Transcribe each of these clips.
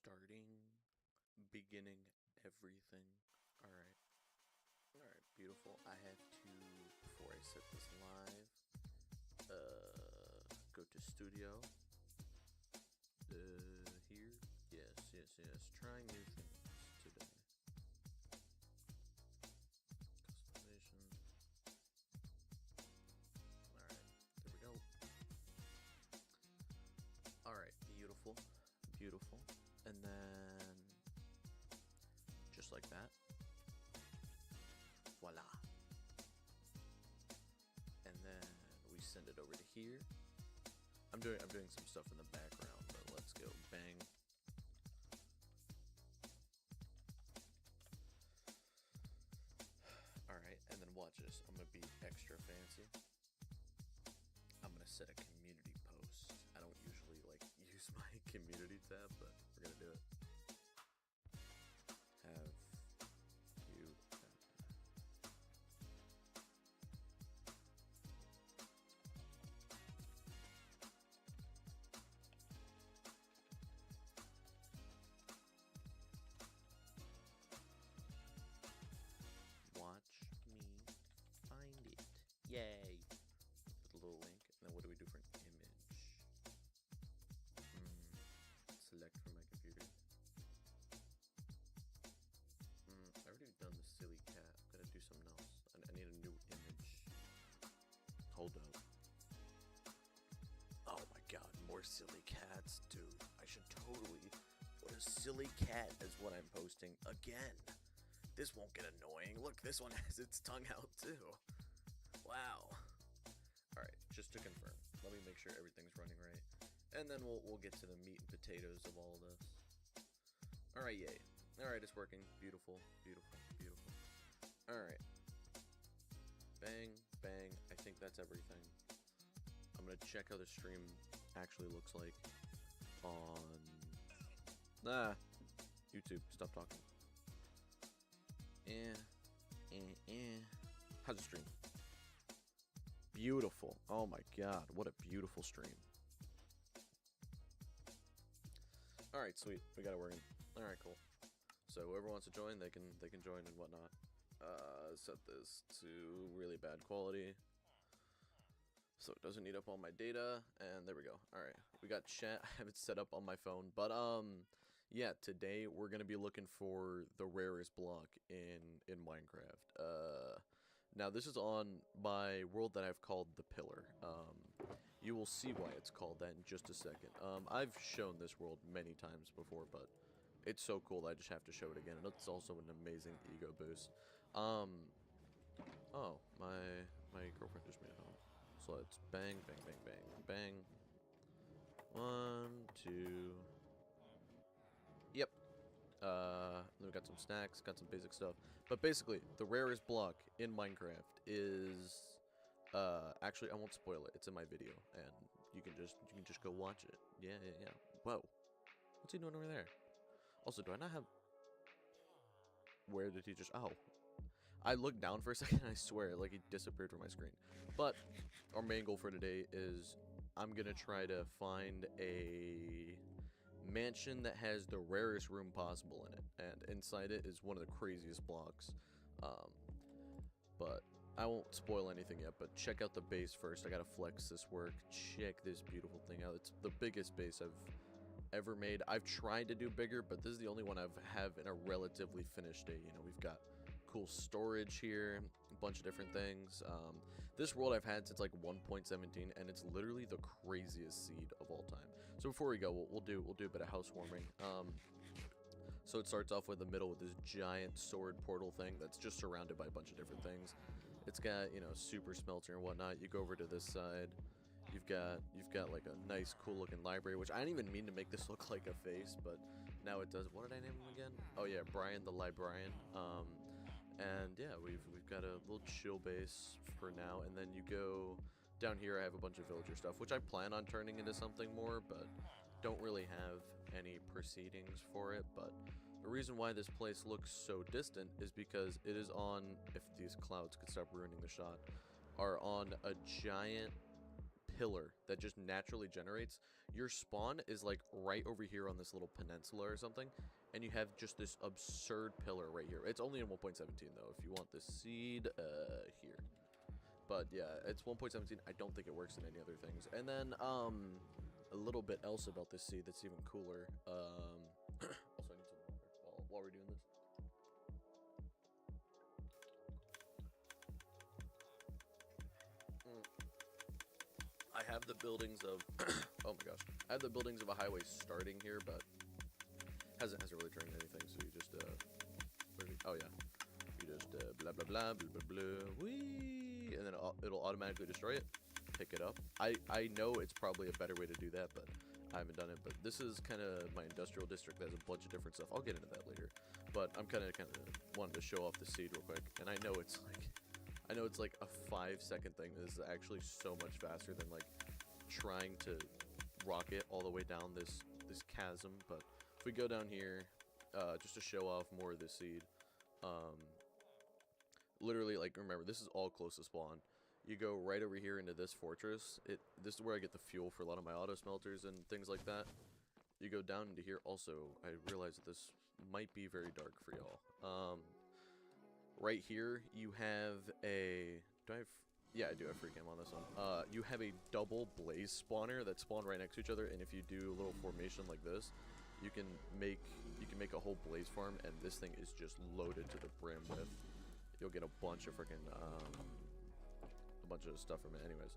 starting, beginning everything. Alright. Alright, beautiful. I have to, before I set this live, go to studio. Here. Yes. Trying new things today. Customization. Alright, there we go. Alright, beautiful. And then, just like that. Voila. And then we send it over to here. I'm doing some stuff in the background, but let's go. Bang. Alright, and then watch this. I'm gonna be extra fancy. I'm gonna set a community post. I don't usually use my community tab, but we're gonna do it. Have you watch me find it? Yay! With a little link, and then what do we do for an image? Select from my computer. I already done the silly cat. I'm gonna do something else. I need a new image. Hold up. Oh my god, more silly cats, dude. I should totally put a silly cat as what I'm posting again. This won't get annoying. Look, this one has its tongue out too. Wow. Alright, just to confirm. Let me make sure everything's running right. And then we'll get to the meat and potatoes of all this. Alright, yay. Alright, it's working. Beautiful. Alright. Bang. I think that's everything. I'm gonna check how the stream actually looks like on... YouTube, stop talking. How's the stream? Beautiful. Oh my god, what a beautiful stream. Alright, sweet. We got it working. Alright, cool. So whoever wants to join, they can join and whatnot. Set this to really bad quality, so it doesn't eat up all my data, and there we go. Alright, we got chat. I have it set up on my phone, but yeah, today we're gonna be looking for the rarest block in Minecraft. Now this is on my world that I've called the Pillar. You will see why it's called that in just a second. I've shown this world many times before, but it's so cool that I just have to show it again, and it's also an amazing ego boost. Oh, my girlfriend just made it home. So let's bang. 1, 2. Yep. Then we got some snacks, got some basic stuff. But basically, the rarest block in Minecraft is actually I won't spoil it. It's in my video, and you can just go watch it. Yeah. Whoa. What's he doing over there? Also, do I not have... Where did he just... Oh. I looked down for a second, and I swear, he disappeared from my screen. But our main goal for today is I'm going to try to find a mansion that has the rarest room possible in it. And inside it is one of the craziest blocks. But I won't spoil anything yet, but check out the base first. I got to flex this work. Check this beautiful thing out. It's the biggest base I've ever made. I've tried to do bigger, but this is the only one I have in a relatively finished state. You know, we've got cool storage here, a bunch of different things. This world I've had since 1.17, and it's literally the craziest seed of all time. So before we go, we'll do a bit of housewarming. So it starts off with the middle with this giant sword portal thing that's just surrounded by a bunch of different things. It's got, you know, super smelter and whatnot. You go over to this side. You've got a nice cool looking library, which I didn't even mean to make this look like a face, but now it does. What did I name him again? Oh yeah, Brian the Librarian. And yeah, we've got a little chill base for now, and then you go down here. I have a bunch of villager stuff, which I plan on turning into something more, but don't really have any proceedings for it. But the reason why this place looks so distant is because it is on, if these clouds could stop ruining the shot, are on a giant pillar that just naturally generates. Your spawn is like right over here on this little peninsula or something, and you have just this absurd pillar right here. It's only in 1.17 though. If you want the seed, here. But yeah, it's 1.17. I don't think it works in any other things. And then a little bit else about this seed that's even cooler. Also, I need some water while we're doing this. I have the buildings of oh my gosh, I have the buildings of a highway starting here, but hasn't really turned anything. So you just oh yeah, you just blah blah blah blah blah blah wee, and then it'll automatically destroy it. Pick it up. I know it's probably a better way to do that, but I haven't done it. But this is kind of my industrial district. There's a bunch of different stuff. I'll get into that later. But I'm kind of wanted to show off the seed real quick, and I know it's like a 5-second thing. This is actually so much faster than like trying to rocket all the way down this chasm. But if we go down here, just to show off more of the seed, literally, like, remember, this is all close to spawn. You go right over here into this fortress. This is where I get the fuel for a lot of my auto smelters and things like that. You go down into here. Also, I realize that this might be very dark for y'all. Right here, you have a... Yeah, I do have free cam on this one. You have a double blaze spawner that spawn right next to each other, and if you do a little formation like this, you can make a whole blaze farm, and this thing is just loaded to the brim with. You'll get a bunch of freaking a bunch of stuff from it, anyways.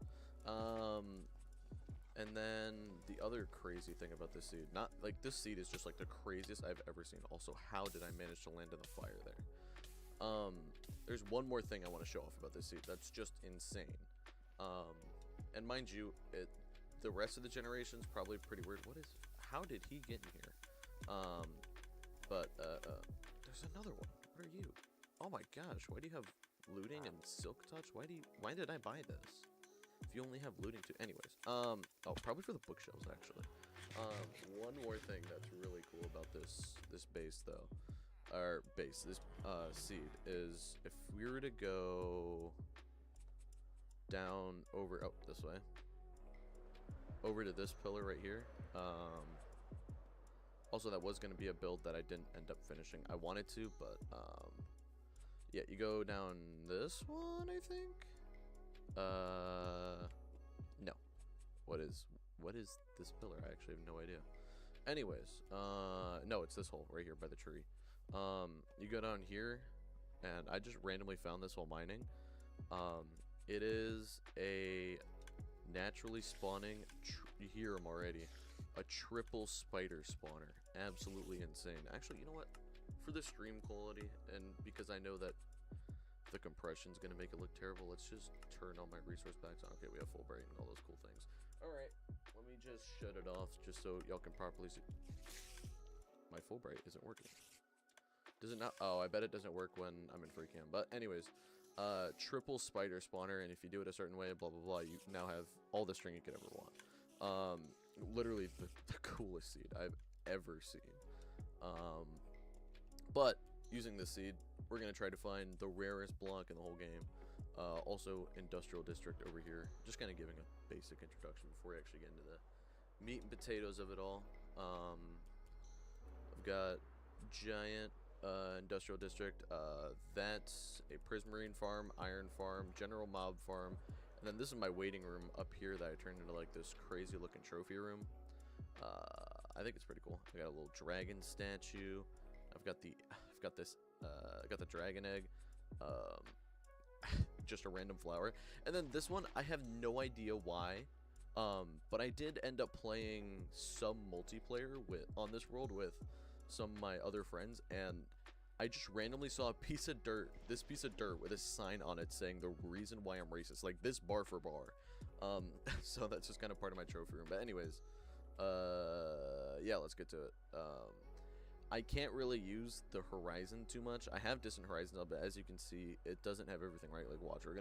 And then the other crazy thing about this seed, not like this seed is just like the craziest I've ever seen. Also, how did I manage to land in the fire there? There's one more thing I want to show off about this seed that's just insane. And mind you, the rest of the generation's probably pretty weird. How did he get in here? There's another one. What are you? Oh my gosh, why do you have looting and silk touch? Why did I buy this? If you only have looting too. Anyways, oh, probably for the bookshelves actually. One more thing that's really cool about this base though. This seed is, if we were to go down over this way over to this pillar right here, also that was going to be a build that I didn't end up finishing. I wanted to, but yeah, you go down this one, I think. No, what is this pillar? I actually have no idea. Anyways, no, it's this hole right here by the tree. You go down here, and I just randomly found this while mining. It is a naturally spawning, you hear them already, a triple spider spawner. Absolutely insane. Actually, you know what? For the stream quality, and because I know that the compression's gonna make it look terrible, let's just turn all my resource packs on. Okay, we have full bright and all those cool things. Alright, let me just shut it off just so y'all can properly see. My full bright isn't working. Does it not? Oh, I bet it doesn't work when I'm in free cam. But anyways, triple spider spawner, and if you do it a certain way, blah blah blah, you now have all the string you could ever want. Literally the coolest seed I've ever seen. But using this seed, we're gonna try to find the rarest block in the whole game. Also, industrial district over here. Just kind of giving a basic introduction before we actually get into the meat and potatoes of it all. I've got giant industrial district. That's a prismarine farm, iron farm, general mob farm, and then this is my waiting room up here that I turned into like this crazy looking trophy room. I think it's pretty cool. I got a little dragon statue. I've got the dragon egg. Just a random flower. And then this one, I have no idea why. But I did end up playing some multiplayer on this world with some of my other friends, and I just randomly saw a piece of dirt, this piece of dirt with a sign on it saying the reason why I'm racist, like this bar for bar. So that's just kind of part of my trophy room. But anyways, yeah, let's get to it. I can't really use the horizon too much. I have distant horizons up, but as you can see, it doesn't have everything right. Like, watch, we're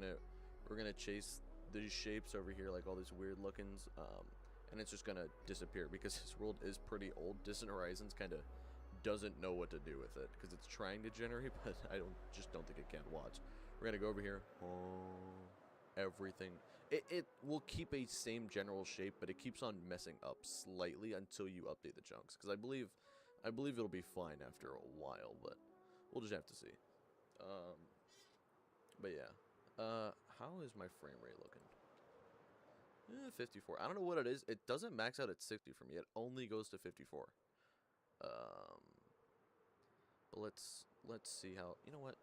gonna chase these shapes over here, like all these weird lookings, and it's just gonna disappear because this world is pretty old. Distant horizons kind of doesn't know what to do with it because it's trying to generate, but I just don't think it can. Watch, we're gonna go over here. Oh, everything. It will keep a same general shape, but it keeps on messing up slightly until you update the chunks. Because I believe it'll be fine after a while, but we'll just have to see. But yeah. How is my frame rate looking? 54. I don't know what it is. It doesn't max out at 60 for me. It only goes to 54. But let's see how. You know what?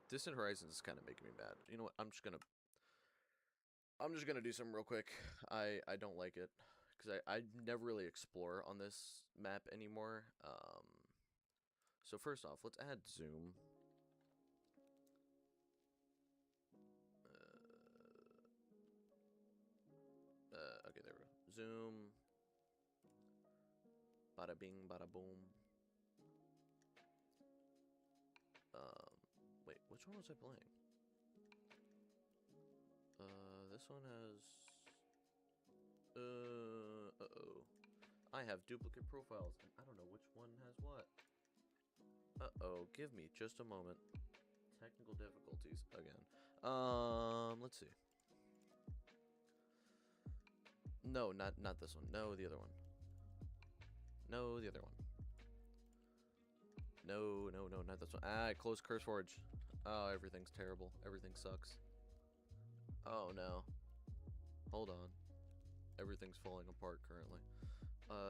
Distant Horizons is kind of making me mad. You know what? I'm just gonna do something real quick. I don't like it because I never really explore on this map anymore. So first off, let's add zoom. Okay, there we go. Zoom. Bada bing, bada boom. Wait, which one was I playing? This one has. Uh-oh. I have duplicate profiles, and I don't know which one has what. Uh-oh, give me just a moment. Technical difficulties again. Let's see. No, not this one. No, the other one. No, the other one. No, not this one. Ah, I closed CurseForge. Oh, everything's terrible. Everything sucks. Oh no. Hold on. Everything's falling apart currently.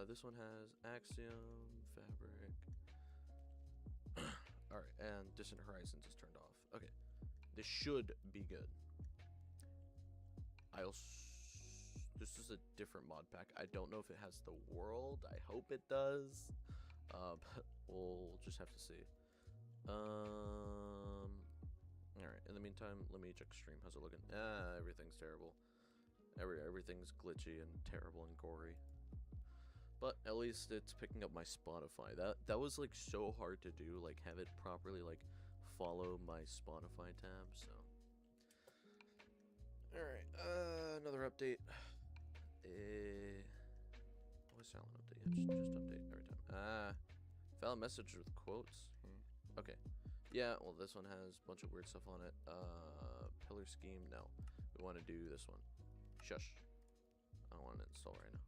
This one has Axiom, Fabric. Alright, and Distant Horizons is turned off. Okay. This should be good. This is a different mod pack. I don't know if it has the world. I hope it does. But we'll just have to see. Alright, in the meantime, let me check stream. How's it looking? Ah, everything's terrible. Everything's glitchy and terrible and gory. But at least it's picking up my Spotify. That was like so hard to do, like have it properly like follow my Spotify tab, so. Alright, another update. Always silent update. Yeah, just update every time. Valid message with quotes. Okay. Yeah, well this one has a bunch of weird stuff on it. Pillar scheme, no. We want to do this one. Shush. I don't want to install right now.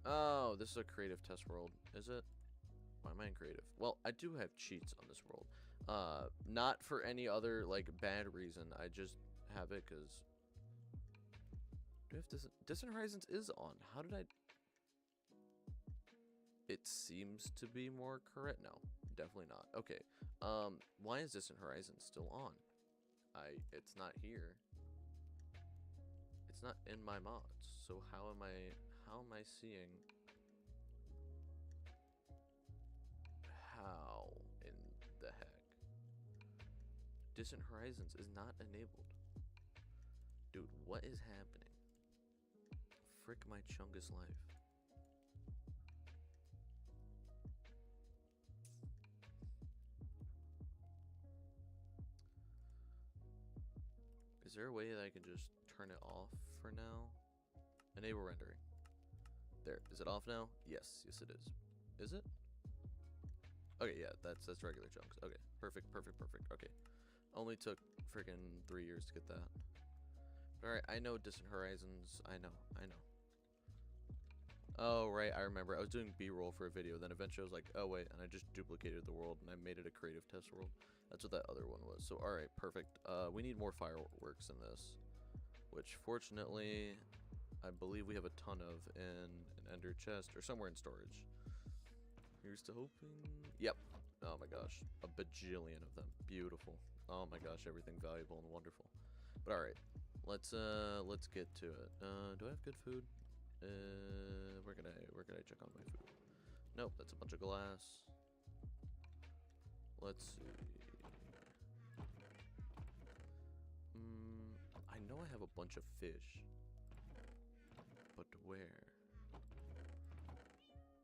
Oh, this is a creative test world, is it? Why am I in creative? Well, I do have cheats on this world. Not for any other, like, bad reason. I just have it because... Do I have Distant Horizons is on. How did I... It seems to be more correct. No, definitely not. Okay. Why is Distant Horizons still on? It's not here. It's not in my mods. So how am I seeing? How in the heck? Distant Horizons is not enabled. Dude, what is happening? Frick my chungus life. Is there a way that I can just turn it off for now? Enable rendering. There. Is it off now? Yes. Yes, it is. Is it? Okay, yeah, that's regular chunks. Okay, perfect. Okay. Only took freaking 3 years to get that. Alright, I know Distant Horizons. I know. Oh, right, I remember. I was doing B-roll for a video, then eventually I was like, oh, wait, and I just duplicated the world, and I made it a creative test world. That's what that other one was. So, alright, perfect. We need more fireworks in this, which, fortunately, I believe we have a ton of in an ender chest, or somewhere in storage. Here's to hoping. Yep. Oh, my gosh. A bajillion of them. Beautiful. Oh, my gosh, everything valuable and wonderful. But, alright, let's get to it. Do I have good food? Where can I check on my food? Nope, that's a bunch of glass. Let's see. I know I have a bunch of fish. But where?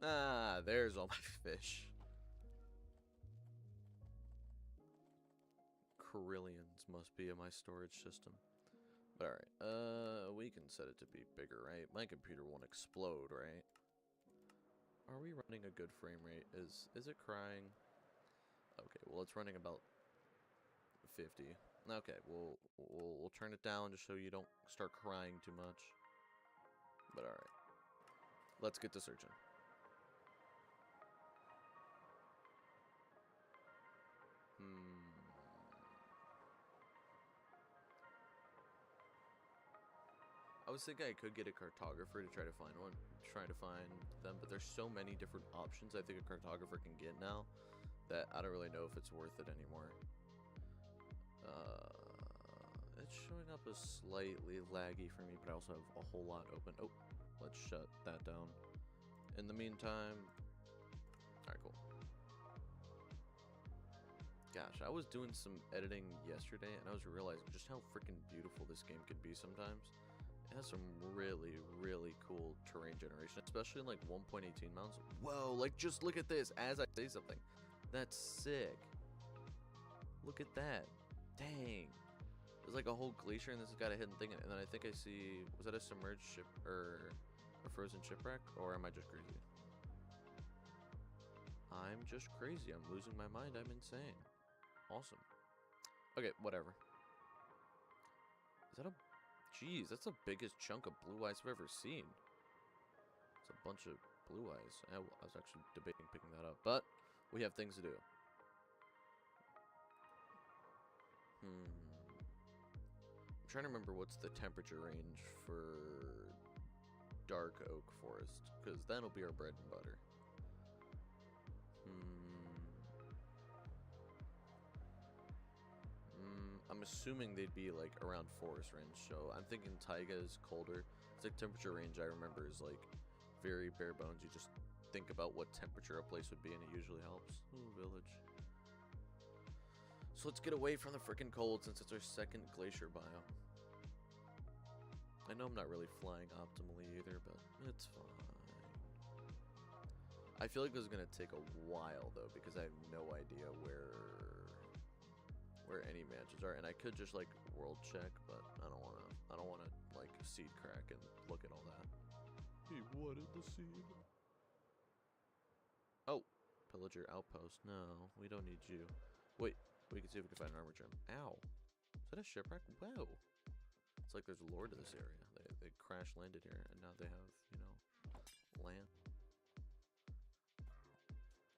Ah, there's all my fish. Carillions must be in my storage system. But alright, we can set it to be bigger, right? My computer won't explode, right? Are we running a good frame rate? Is it crying? Okay, well it's running about 50. Okay, we'll turn it down just so you don't start crying too much. But alright. Let's get to searching. I was thinking I could get a cartographer to try to find one. Try to find them, but there's so many different options I think a cartographer can get now that I don't really know if it's worth it anymore. It's showing up as slightly laggy for me, but I also have a whole lot open. Oh, let's shut that down. In the meantime, alright, cool. Gosh, I was doing some editing yesterday, and I was realizing just how freaking beautiful this game can be sometimes. It has some really, really cool terrain generation, especially in like 1.18 mounts. Whoa, like just look at this as I say something. That's sick. Look at that. Dang. There's like a whole glacier and this has got a hidden thing in it. And then I think I see, was that a submerged ship or a frozen shipwreck? Or am I just crazy? I'm just crazy. I'm losing my mind. I'm insane. Awesome. Okay, whatever. Is that a... Jeez, that's the biggest chunk of blue ice I've ever seen. It's a bunch of blue ice. I was actually debating picking that up. But we have things to do. I'm trying to remember what's the temperature range for dark oak forest, because that'll be our bread and butter. I'm assuming they'd be like around forest range, so I'm thinking taiga is colder. It's like temperature range I remember is like very bare bones. You just think about what temperature a place would be and it usually helps. Ooh, village. So let's get away from the freaking cold since it's our second glacier biome. I know I'm not really flying optimally either, but it's fine. I feel like this is gonna take a while though, because I have no idea where any matches are, and I could just like world check, but I don't wanna like seed crack and look at all that. He wanted the seed. Oh, pillager outpost. No, we don't need you. Wait, we can see if we can find an armor gem. Ow. Is that a shipwreck? Whoa. It's like there's lore to this area. They crash landed here, and now they have, you know, land.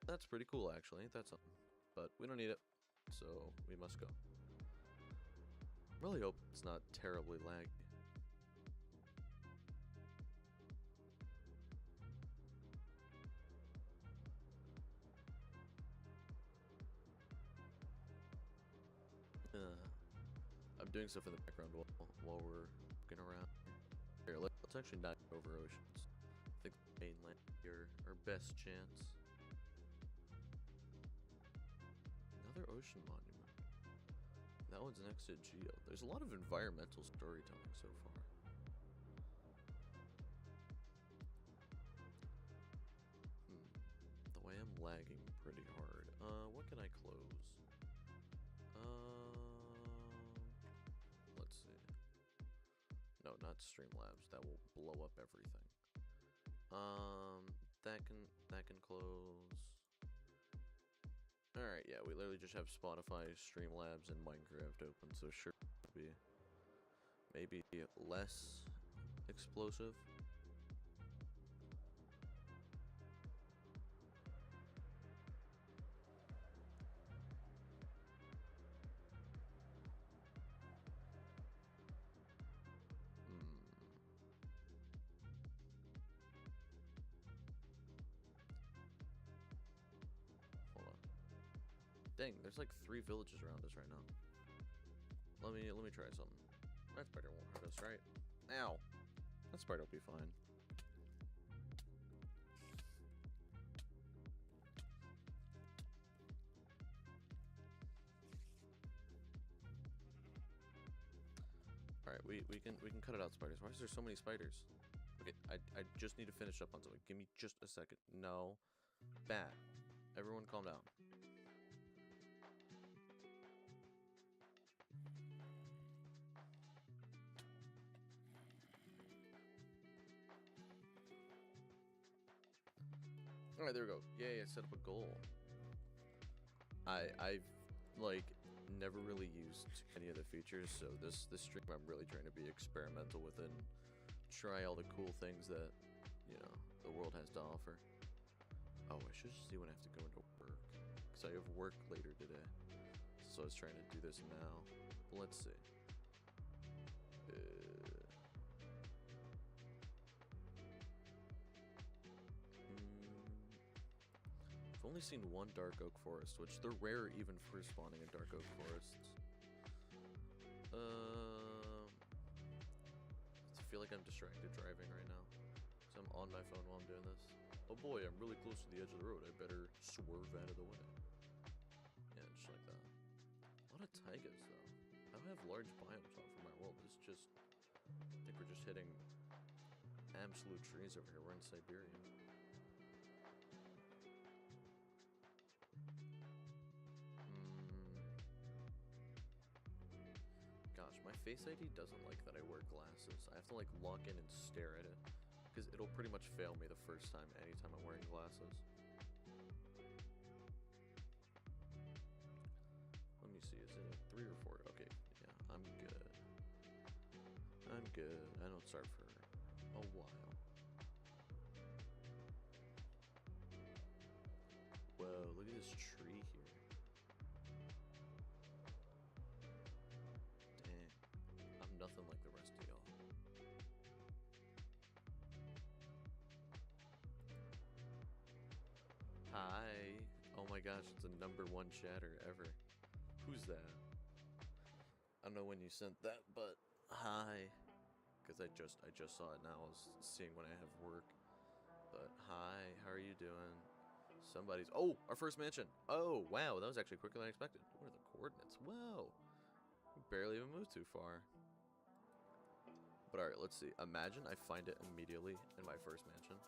That's pretty cool, actually. That's something. But we don't need it, so we must go. Really hope it's not terribly laggy. I'm doing stuff in the background while we're looking around. Here, let's actually not go over oceans. I think mainland here, our best chance. Another ocean monument. That one's next to Geo. There's a lot of environmental storytelling so far. The way I'm lagging pretty hard. What can I close? Let's see. No, not Streamlabs. That will blow up everything. That can close. Alright, yeah, we literally just have Spotify, Streamlabs, and Minecraft open, so sure it'll be maybe less explosive. Hold on. Dang, there's like 3 villages around us right now. Let me try something. That spider won't hurt us, right? Ow. That spider will be fine. Alright, we can cut it out, spiders. Why is there so many spiders? Okay, I just need to finish up on something. Give me just a second. No. Bat. Everyone calm down. Alright, there we go. Yay, I set up a goal. I've, like, never really used any of the features, so this stream I'm really trying to be experimental with and try all the cool things that, you know, the world has to offer. Oh, I should just see when I have to go into work, because I have work later today. So I was trying to do this now. But let's see. I've only seen one dark oak forest, which they're rare even for spawning in dark oak forests. I feel like I'm distracted driving right now, so I'm on my phone while I'm doing this. Oh boy, I'm really close to the edge of the road. I better swerve out of the way. Yeah, just like that. A lot of taigas, though. I don't have large biomes off of my world. It's just, I think we're just hitting absolute trees over here. We're in Siberia. Gosh, my Face ID doesn't like that I wear glasses. I have to like lock in and stare at it, because it'll pretty much fail me the first time anytime I'm wearing glasses. Let me see, is it a 3 or 4? Okay, yeah, I'm good. I'm good. I don't start for a while. Whoa, look at this tree here. Dang, I'm nothing like the rest of y'all. Hi. Oh my gosh, it's a #1 chatter ever. Who's that? I don't know when you sent that, but hi. Because I just saw it now. I was seeing when I have work. But hi, how are you doing? Somebody's, oh, our first mansion. Oh, wow, that was actually quicker than I expected. What are the coordinates? Whoa. We barely even moved too far. But alright, let's see. Imagine I find it immediately in my first mansion.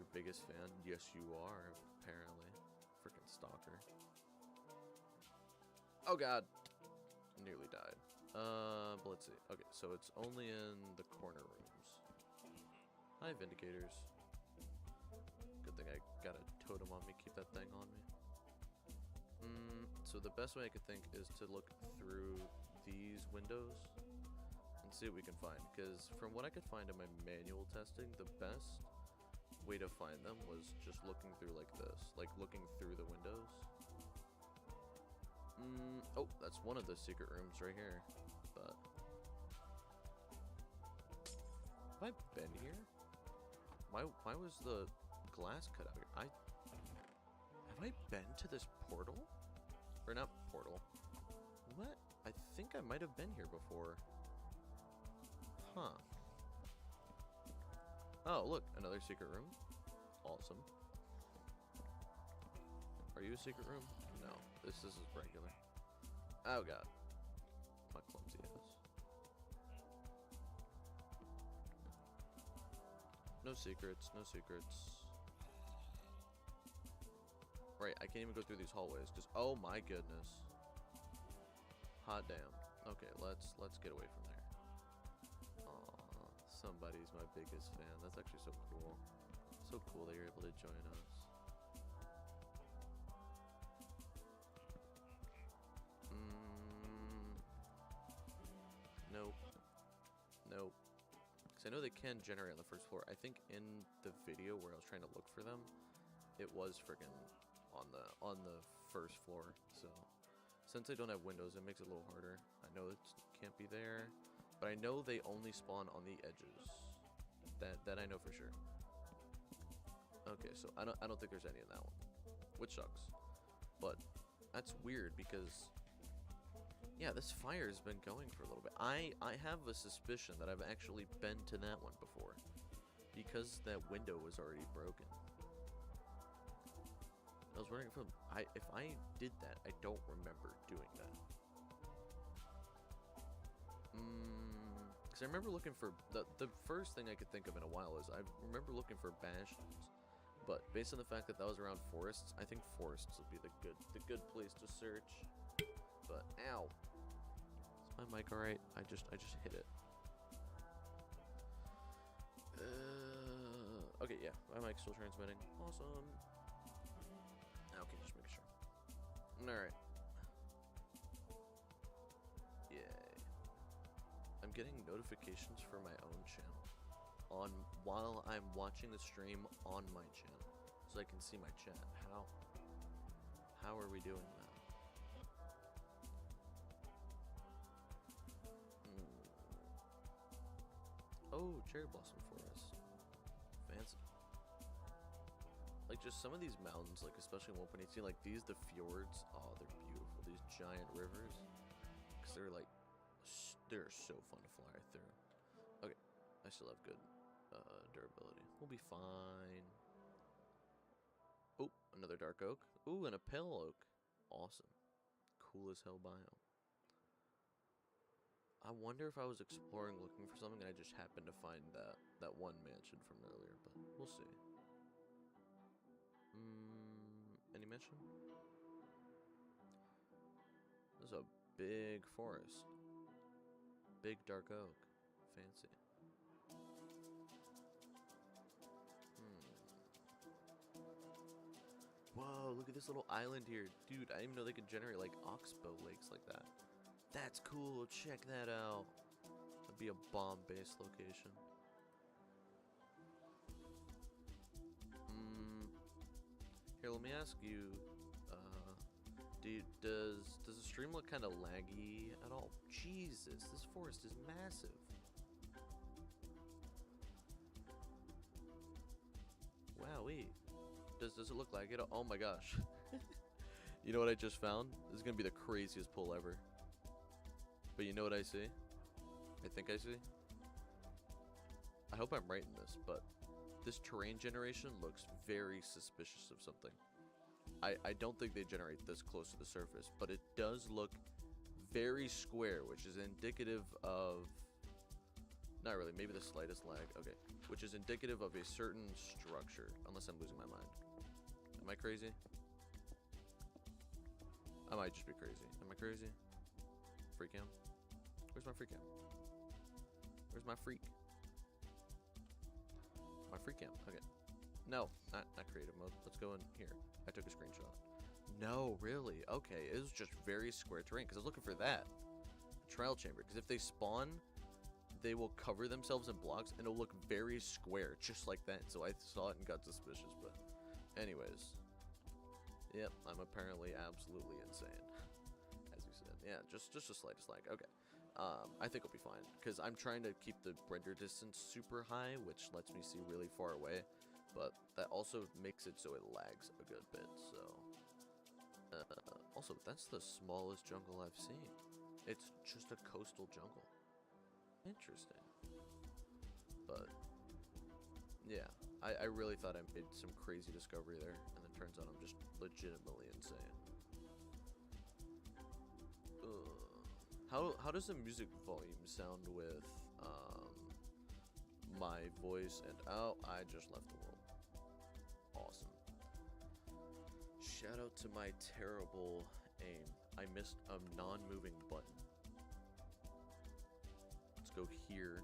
Your biggest fan? Yes, you are, apparently. Freaking stalker. Oh god. Nearly died. But let's see. Okay, so it's only in the corner rooms. Hi, Vindicators. Good thing I got a totem on me. Keep that thing on me. So the best way I could think is to look through these windows and see what we can find. Because from what I could find in my manual testing, the best way to find them was just looking through like this. Like looking through the windows. Oh, that's one of the secret rooms right here. But have I been here? Why was the glass cut out here? Have I been to this portal? Or not portal. What? I think I might have been here before. Huh. Oh, look, another secret room. Awesome. Are you a secret room? No, this is regular. Oh god. My clumsy ass. No secrets, no secrets. Right, I can't even go through these hallways because, oh my goodness. Hot damn. Okay, let's get away from there. Aw, somebody's my biggest fan. That's actually so cool. So cool that you're able to join us. Nope. Nope. Because I know they can generate on the first floor. I think in the video where I was trying to look for them, it was friggin' on the first floor. So since I don't have windows, it makes it a little harder. I know it can't be there, but I know they only spawn on the edges. That I know for sure. Okay, so I don't think there's any in that one, which sucks. But that's weird because, yeah, this fire's been going for a little bit. I have a suspicion that I've actually been to that one before because that window was already broken. I was wondering if I did that, I don't remember doing that. Because I remember looking for the first thing I could think of in a while is I remember looking for bastions, but based on the fact that was around forests, I think forests would be the good place to search. But ow, is my mic all right? I just hit it. Okay, yeah, my mic's still transmitting. Awesome. Okay, just making sure. All right. getting notifications for my own channel on while I'm watching the stream on my channel, so I can see my chat. How are we doing that? Oh, cherry blossom forest. Fancy. Like, just some of these mountains, like, especially in 1.18, like, the fjords, oh, they're beautiful. These giant rivers, because they're, like, they're so fun to fly through. Okay, I still have good durability. We'll be fine. Oh, another dark oak. Ooh, and a pale oak. Awesome. Cool as hell biome. I wonder if I was exploring looking for something and I just happened to find that one mansion from earlier, but we'll see. Any mansion? This is a big forest. Big dark oak. Fancy. Whoa, look at this little island here. Dude, I didn't even know they could generate like oxbow lakes like that. That's cool. Check that out. That'd be a bomb base location. Here, let me ask you. Does the stream look kind of laggy at all? Jesus, this forest is massive. Wowee. Does it look like it? Oh my gosh. You know what I just found? This is gonna be the craziest pull ever. But you know what I see? I think I see. I hope I'm right in this, but this terrain generation looks very suspicious of something. I don't think they generate this close to the surface, but it does look very square, which is indicative of... Not really, maybe the slightest lag. Okay, which is indicative of a certain structure, unless I'm losing my mind. Am I crazy? I might just be crazy. Am I crazy? Freak cam? Where's my freak cam? Where's my freak? My freak cam. Okay. No, not creative mode. Let's go in here. I took a screenshot. No, really? Okay, it was just very square terrain because I was looking for that. Trial chamber. Because if they spawn, they will cover themselves in blocks and it'll look very square, just like that. So I saw it and got suspicious, but anyways. Yep, I'm apparently absolutely insane. As you said. Yeah, just the slightest lag. Okay. I think I'll be fine because I'm trying to keep the render distance super high, which lets me see really far away, but that also makes it so it lags a good bit. So also, that's the smallest jungle I've seen. It's just a coastal jungle. Interesting. But yeah, I really thought I made some crazy discovery there, and then turns out I'm just legitimately insane. How does the music volume sound with my voice and oh, I just left the world. Awesome. Shout out to my terrible aim. I missed a non-moving button. Let's go here,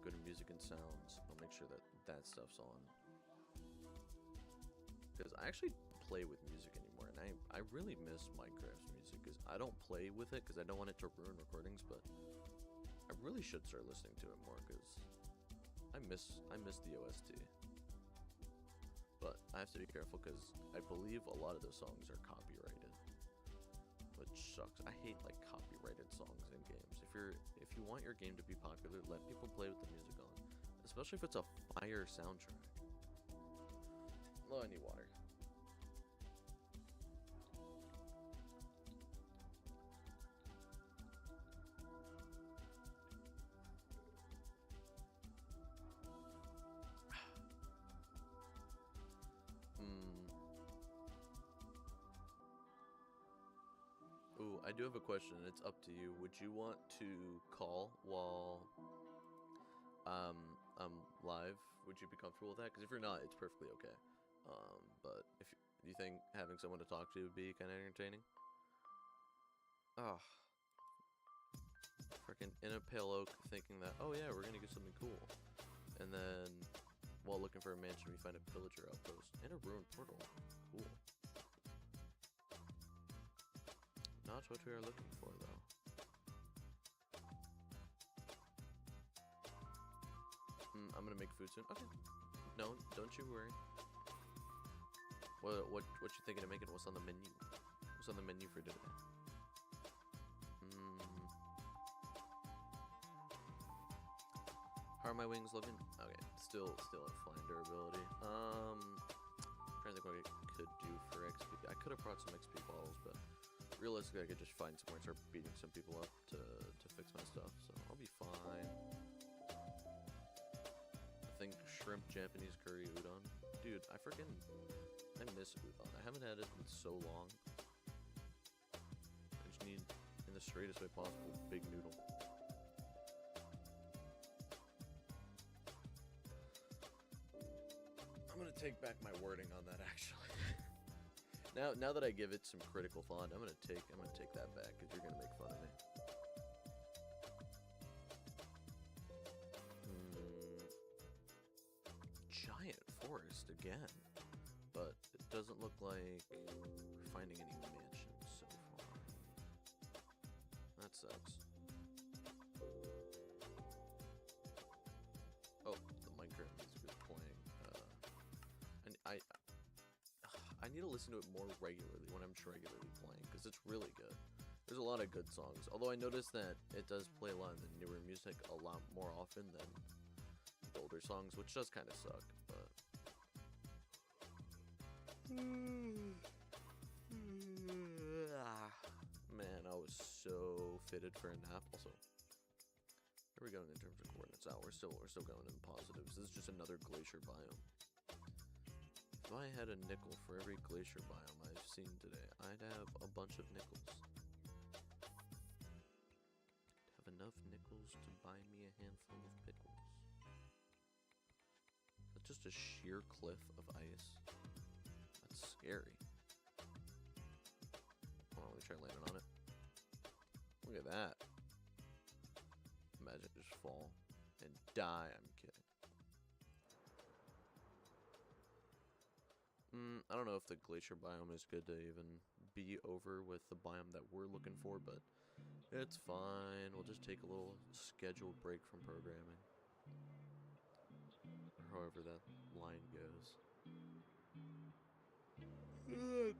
go to music and sounds. I'll make sure that stuff's on. Because I actually play with music anymore, and I really miss Minecraft's music because I don't play with it because I don't want it to ruin recordings, but I really should start listening to it more because I miss the OST. But I have to be careful because I believe a lot of those songs are copyrighted, which sucks. I hate like copyrighted songs in games. If you want your game to be popular, let people play with the music on, especially if it's a fire soundtrack. Oh, I need water. Ooh, I do have a question. It's up to you. Would you want to call while I'm live? Would you be comfortable with that? Because if you're not, it's perfectly okay. But if you think having someone to talk to would be kind of entertaining. Oh, freaking in a pale oak, thinking that oh yeah, we're gonna get something cool, and then while looking for a mansion, we find a villager outpost and a ruined portal. Cool. Not what we are looking for, though. gonna make food soon. Okay. No, don't you worry. What you thinking of making? What's on the menu? What's on the menu for dinner? How are my wings looking? Okay, still at flying durability. Trying to think what I could do for XP. I could have brought some XP bottles, but realistically, I could just find somewhere and start beating some people up to fix my stuff. So I'll be fine. I think shrimp Japanese curry udon. Dude, I miss udon. I haven't had it in so long. I just need, in the straightest way possible, big noodle. I'm gonna take back my wording on that, actually. now that I give it some critical thought, I'm gonna take that back, because you're gonna make fun of me. Giant forest again, but it doesn't look like we're finding any mansions so far. That sucks. Oh, the Minecraft music is playing. And I need to listen to it more regularly when I'm regularly playing, because it's really good. There's a lot of good songs, although I noticed that it does play a lot of the newer music a lot more often than the older songs, which does kind of suck, but... Man, I was so fitted for a nap. Also, where are we going in terms of coordinates? Oh, we're still going in positives. This is just another glacier biome. If I had a nickel for every glacier biome I've seen today, I'd have a bunch of nickels. Have enough nickels to buy me a handful of pickles. That's just a sheer cliff of ice. That's scary. Hold on, let me try landing on it. Look at that. Imagine just fall and die. I'm kidding. I don't know if the glacier biome is good to even be over with the biome that we're looking for, but it's fine. We'll just take a little scheduled break from programming. Or however that line goes.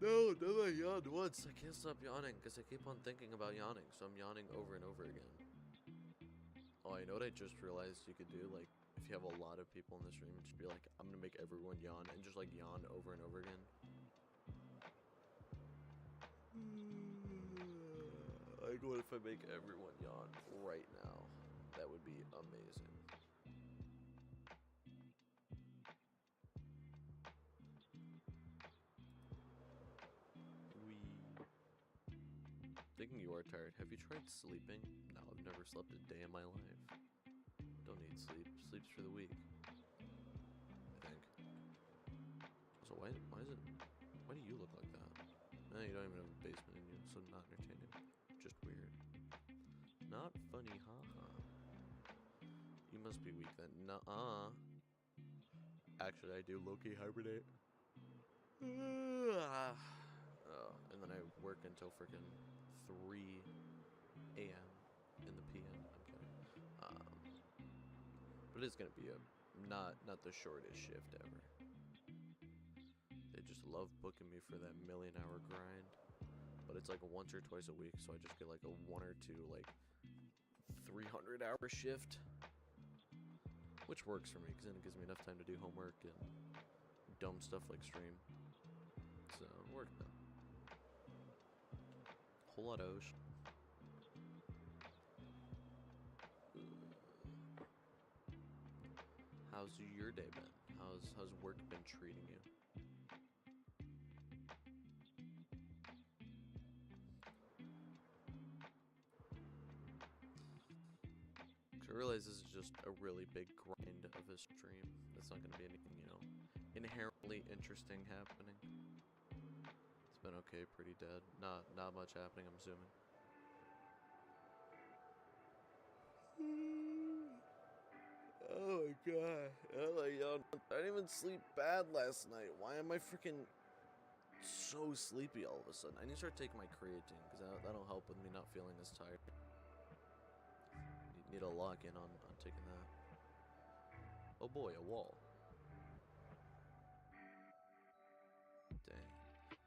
No, I yawned once. I can't stop yawning because I keep on thinking about yawning, so I'm yawning over and over again. Oh, you know what I just realized you could do? Like, if you have a lot of people in this room, just be like, I'm gonna make everyone yawn, and just like yawn over and over again. Like, what if I make everyone yawn right now? That would be amazing. Thinking you are tired. Have you tried sleeping? No, I've never slept a day in my life. Don't need sleep. Sleep's for the weak, I think. So why do you look like that? No, you don't even have a basement in you, so not entertaining. Just weird. Not funny, haha. You must be weak then. Nuh-uh. Actually, I do low-key hibernate. Oh, and then I work until freaking 3 a.m. in the p.m. I'm kidding. But it's gonna be not the shortest shift ever. They just love booking me for that million-hour grind, but it's like once or twice a week, so I just get like a 1 or 2 like 300-hour shift, which works for me because then it gives me enough time to do homework and dumb stuff like stream. So it worked though. Whole lot of ocean. How's your day been? How's work been treating you? I realize this is just a really big grind of a stream. It's not going to be anything, you know, inherently interesting happening. It's been okay, pretty dead. Not much happening, I'm assuming. Oh my god. Oh my god. I didn't even sleep bad last night. Why am I freaking so sleepy all of a sudden? I need to start taking my creatine, because that'll help with me not feeling as tired. Need to lock in on taking that. Oh boy, a wall. Dang.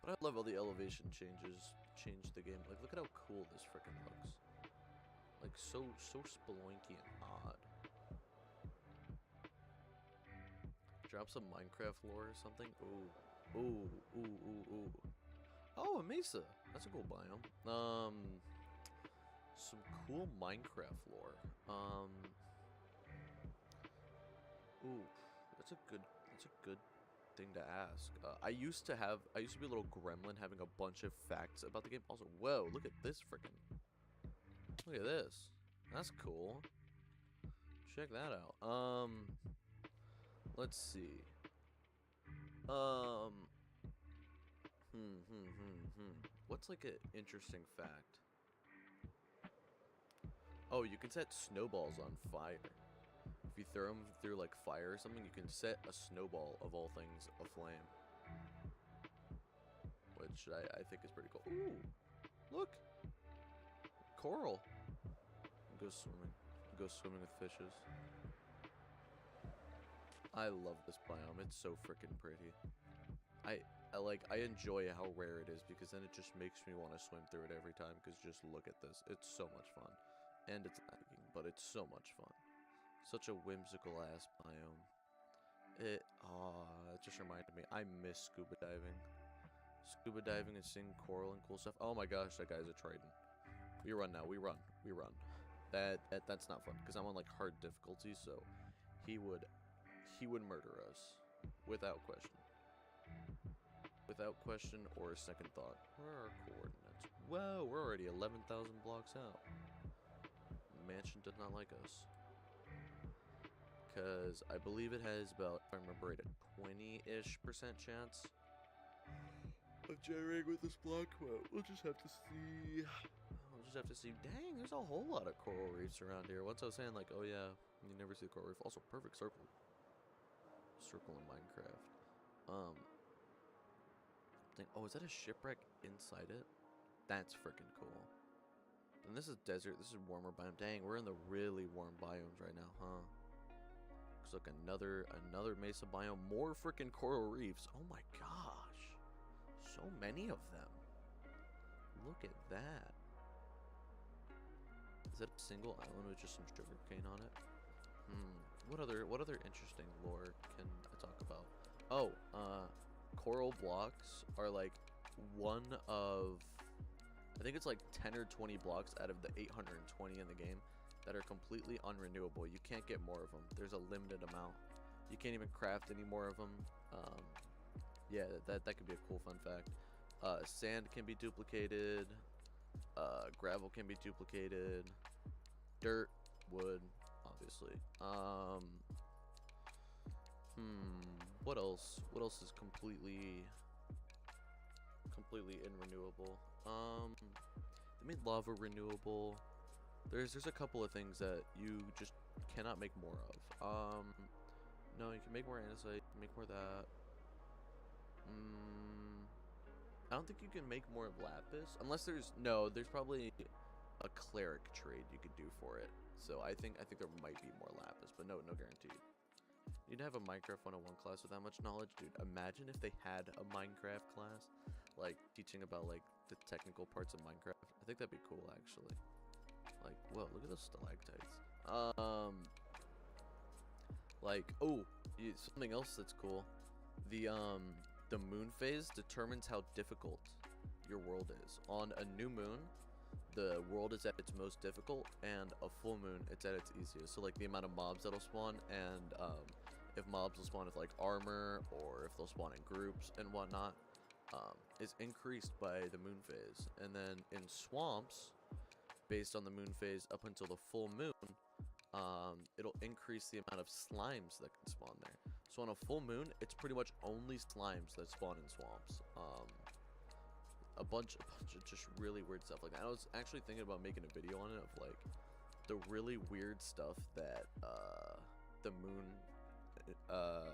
But I love how the elevation changes change the game. Like, look at how cool this freaking looks. Like, so spelunky and odd. Drop some Minecraft lore or something. Ooh. Ooh, ooh, ooh, ooh. Oh, a mesa. That's a cool biome. Some cool Minecraft lore. Ooh, that's a good thing to ask. I used to be a little gremlin having a bunch of facts about the game. Also, whoa, look at this freaking. Look at this. That's cool. Check that out. Let's see. What's like an interesting fact? Oh, you can set snowballs on fire. If you throw them through like fire or something, you can set a snowball, of all things, aflame. Which I think is pretty cool. Ooh, look, coral. Go swimming. Go swimming with fishes. I love this biome. It's so freaking pretty. I enjoy how rare it is, because then it just makes me want to swim through it every time, because just look at this. It's so much fun. And it's lagging, but it's so much fun. Such a whimsical ass biome. It just reminded me. I miss scuba diving. Scuba diving and seeing coral and cool stuff. Oh my gosh, that guy's a trident. We run now. We run. That's not fun, because I'm on like hard difficulty, so he would murder us without question. Without question or a second thought. Where are our coordinates? Whoa, we're already 11,000 blocks out. Mansion did not like us. Because I believe it has about, if I remember right, a 20-ish% chance of generating with this block. Well, we'll just have to see. Dang, there's a whole lot of coral reefs around here. Once I was saying, like, oh yeah, you never see the coral reef. Also, perfect circle. Circle in Minecraft. Oh, is that a shipwreck inside it? That's freaking cool. And this is desert. This is warmer biome. Dang, we're in the really warm biomes right now, huh? Looks like another mesa biome. More freaking coral reefs. Oh my gosh. So many of them. Look at that. Is that a single island with just some sugarcane on it? What other interesting lore can I talk about? Oh, coral blocks are like one of, I think it's like 10 or 20 blocks out of the 820 in the game that are completely unrenewable. You can't get more of them. There's a limited amount. You can't even craft any more of them. Yeah, that could be a cool fun fact. Sand can be duplicated. Gravel can be duplicated. Dirt, wood, obviously. What else? What else is completely unrenewable? They made lava renewable. There's a couple of things that you just cannot make more of. No, you can make more andesite, make more of that. I don't think you can make more lapis unless there's probably a cleric trade you could do for it. So I think there might be more lapis, but no guaranteed. You'd have a Minecraft 101 class with that much knowledge, dude. Imagine if they had a Minecraft class, like teaching about like the technical parts of Minecraft. I think that'd be cool, actually. Like, whoa, look at those stalactites. Something else that's cool. The moon phase determines how difficult your world is. On a new moon, the world is at its most difficult, and a full moon, it's at its easiest. So like the amount of mobs that'll spawn, and if mobs will spawn with like armor, or if they'll spawn in groups and whatnot, is increased by the moon phase. And then in swamps, based on the moon phase up until the full moon, it'll increase the amount of slimes that can spawn there. So on a full moon, it's pretty much only slimes that spawn in swamps. A bunch of just really weird stuff like that. I was actually thinking about making a video on it of like the really weird stuff that the moon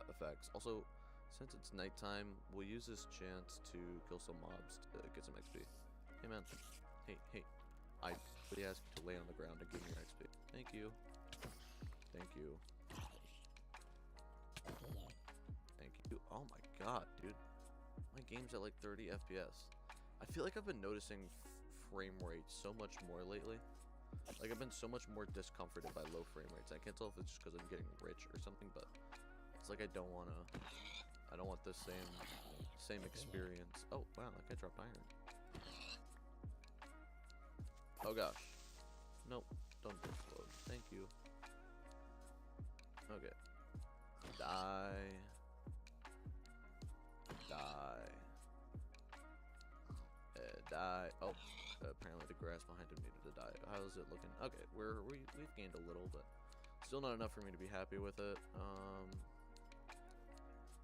affects. Also, since it's nighttime, we'll use this chance to kill some mobs to get some XP. Hey man, hey, I really ask you to lay on the ground and give me your XP. Thank you. Thank you. Oh my god, dude. My game's at like 30 FPS. I feel like I've been noticing frame rates so much more lately. Like, I've been so much more discomforted by low frame rates. I can't tell if it's just because I'm getting rich or something, but it's like I don't want the same experience. Oh, wow, that guy dropped iron. Oh gosh. Nope, don't explode. Thank you. Okay. Die. Die. Die. Oh, apparently the grass behind him needed to die. How's it looking? Okay, we've gained a little, but still not enough for me to be happy with it.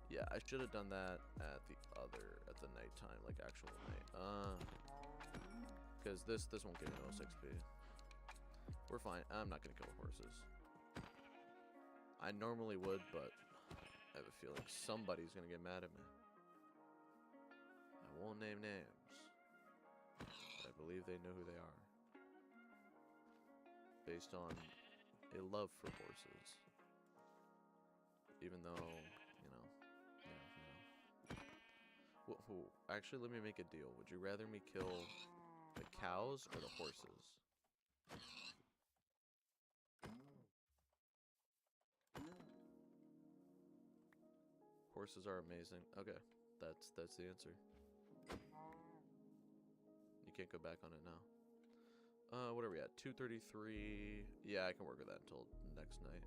Yeah, I should have done that at the nighttime, like actual night. Because this won't give me no XP. We're fine. I'm not gonna kill horses. I normally would, but I have a feeling somebody's gonna get mad at me. I won't name names, but I believe they know who they are. Based on a love for horses. Even though, you know. Actually, let me make a deal. Would you rather me kill the cows or the horses? Horses are amazing. Okay, that's the answer. You can't go back on it now. What are we at? 233. Yeah, I can work with that until next night.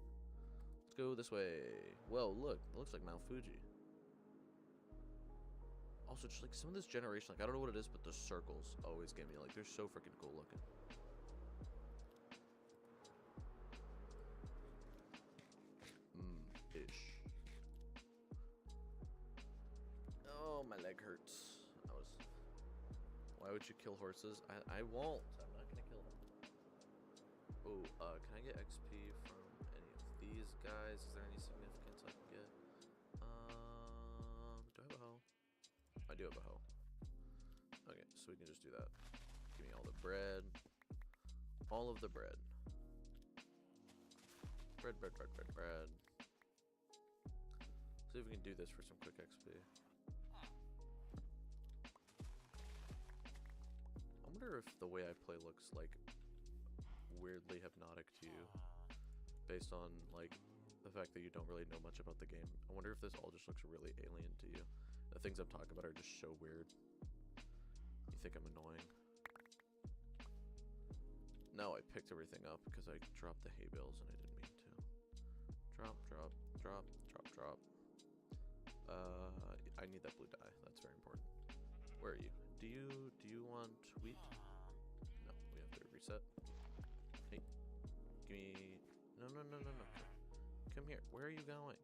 Let's go this way. Whoa, look. It looks like Mount Fuji. Also, just like some of this generation, like I don't know what it is, but the circles always get me. Like they're so freaking cool looking. Ish. Oh, my leg hurts. Why would you kill horses? I won't. I'm not gonna kill them. Oh, can I get XP from any of these guys? Is there any significance I can get? Do I have a hoe? I do have a hoe. Okay, so we can just do that. Give me all the bread. All of the bread. Bread. See if we can do this for some quick XP. I wonder if the way I play looks like weirdly hypnotic to you, based on like the fact that you don't really know much about the game. I wonder if this all just looks really alien to you. The things I'm talking about are just so weird. You think I'm annoying? No, I picked everything up because I dropped the hay bales and I didn't mean to. Drop. I need that blue dye. That's very important. Where are you? Do you want wheat? No, we have to reset. Hey, give me. No. Come here. Where are you going?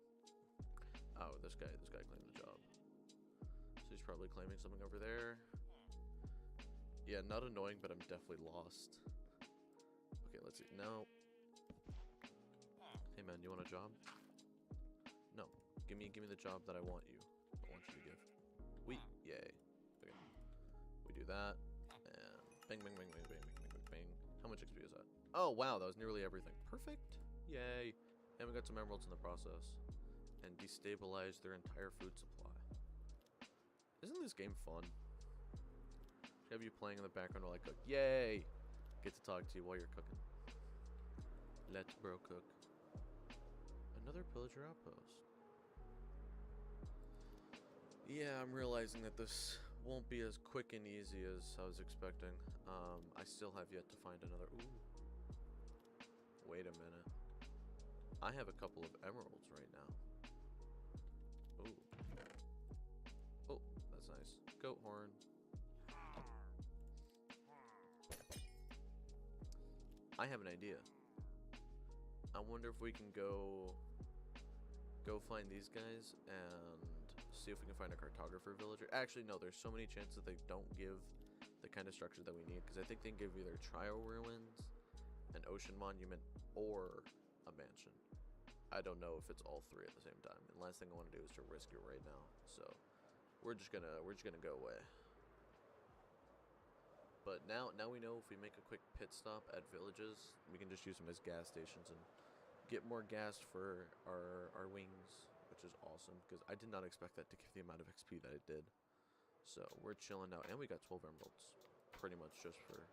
Oh, this guy claimed the job. So he's probably claiming something over there. Yeah, not annoying, but I'm definitely lost. Okay, let's see. No. Hey man, you want a job? No. Give me the job that I want you to give. Wheat. Yay. Okay. We do that. And bang. How much XP is that? Oh wow, that was nearly everything. Perfect. Yay. And we got some emeralds in the process. And destabilized their entire food supply. Isn't this game fun? Have you playing in the background while I cook? Yay! Get to talk to you while you're cooking. Let bro cook. Another pillager outpost. Yeah, I'm realizing that this won't be as quick and easy as I was expecting. I still have yet to find another. Ooh. Wait a minute. I have a couple of emeralds right now. Ooh. Oh, that's nice. Goat horn. I have an idea. I wonder if we can go find these guys and see if we can find a cartographer villager. Actually, no, there's so many chances that they don't give the kind of structure that we need, because I think they can give either trio ruins, an ocean monument, or a mansion. I don't know if it's all three at the same time. And the last thing I want to do is to risk it right now. So we're just gonna go away. But now we know if we make a quick pit stop at villages, we can just use them as gas stations and get more gas for our wings, which is awesome because I did not expect that to give the amount of XP that it did. So we're chilling out, and we got 12 emeralds, pretty much just for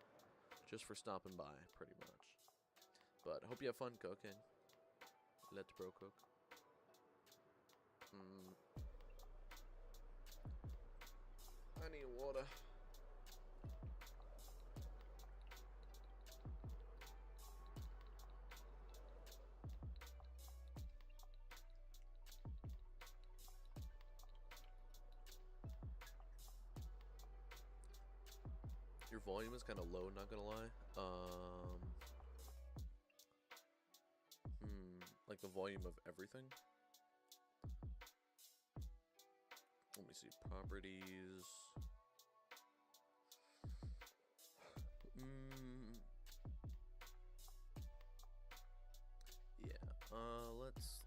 stopping by, pretty much. But I hope you have fun cooking. Let bro cook. I need water. Your volume is kind of low, not gonna lie. Like the volume of everything. Let me see, properties. Yeah.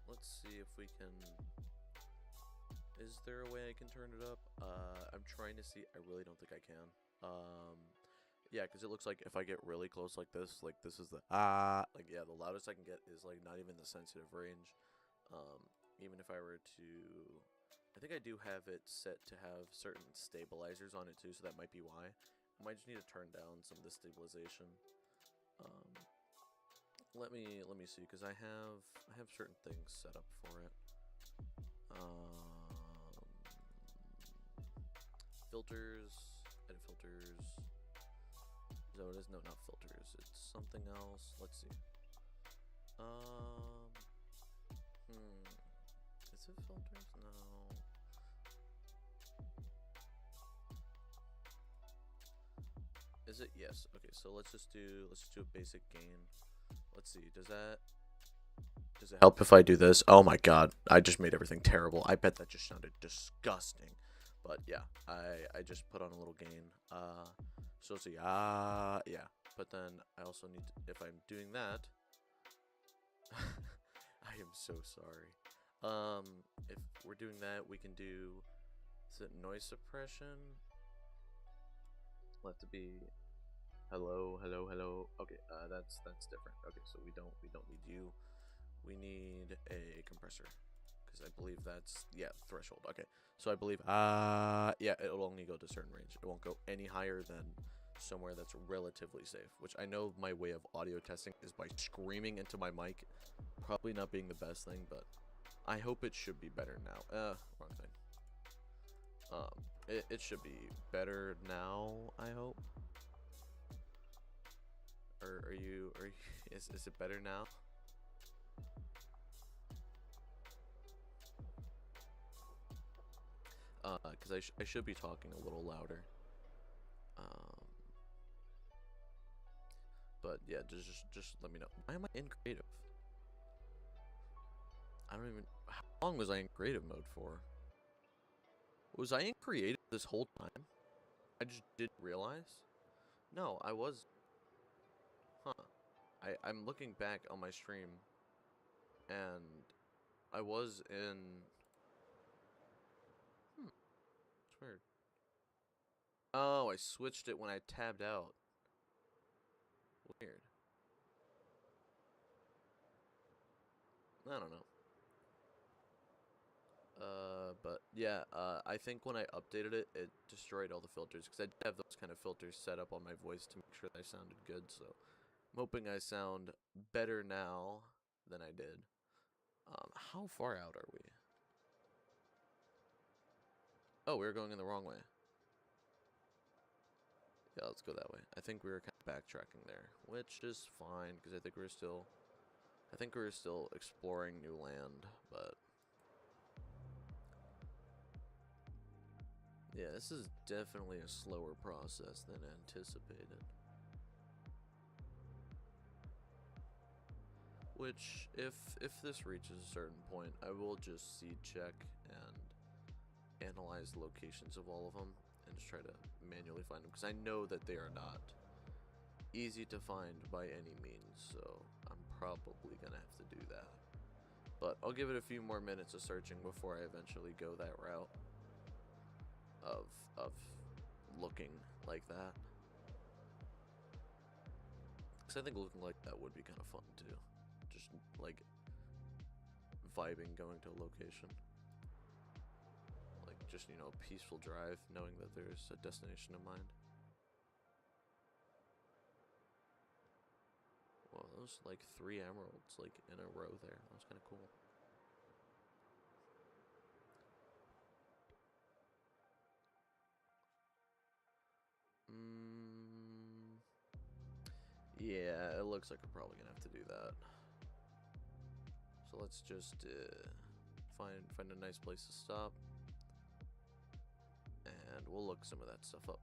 Let's see if we can. Is there a way I can turn it up? I'm trying to see. I really don't think I can. Yeah, because it looks like if I get really close like this is the like yeah, the loudest I can get is like not even the sensitive range. Even if I were to, I think I do have it set to have certain stabilizers on it too, so that might be why. I might just need to turn down some of the stabilization. Let me see, because I have certain things set up for it. Filters, edit filters. Is that what it is? No, not filters. It's something else. Let's see. Is it filters? No. Is it? Yes. Okay, so let's just do a basic gain. Let's see. Does it help if I do this? Oh my god, I just made everything terrible. I bet that just sounded disgusting. But yeah, I just put on a little gain. So let's see. Yeah. But then I also need to, if I'm doing that, I am so sorry. If we're doing that, we can do, is it noise suppression? We'll have to be hello. Okay, that's different. Okay, so we don't need you. We need a compressor, because I believe that's, yeah, threshold. Okay, so I believe yeah, it'll only go to a certain range. It won't go any higher than somewhere that's relatively safe, which I know my way of audio testing is by screaming into my mic. Probably not being the best thing, but I hope it should be better now. Wrong thing. It should be better now, I hope. Or are you is it better now? Because I should be talking a little louder. But yeah, just let me know. Why am I in creative? I don't even. How long was I in creative mode for? Was I in creative this whole time? I just didn't realize. No, I was. Huh. I'm looking back on my stream, and I was in. It's weird. Oh, I switched it when I tabbed out. Weird. I don't know. But yeah, I think when I updated it, it destroyed all the filters, because I did have those kind of filters set up on my voice to make sure that I sounded good, so I'm hoping I sound better now than I did. How far out are we? Oh, we were going in the wrong way. Yeah, let's go that way. I think we were kind of backtracking there, which is fine, because I think we were still exploring new land, but yeah, this is definitely a slower process than anticipated. Which, if this reaches a certain point, I will just seed check and analyze the locations of all of them and just try to manually find them, because I know that they are not easy to find by any means, so I'm probably gonna have to do that. But I'll give it a few more minutes of searching before I eventually go that route of looking like that. Because I think looking like that would be kind of fun too. Just like vibing going to a location. just, you know, a peaceful drive, knowing that there's a destination in mind. Well, those like 3 emeralds like in a row there. That was kind of cool. Yeah, it looks like we're probably gonna have to do that. So let's just find a nice place to stop, and we'll look some of that stuff up.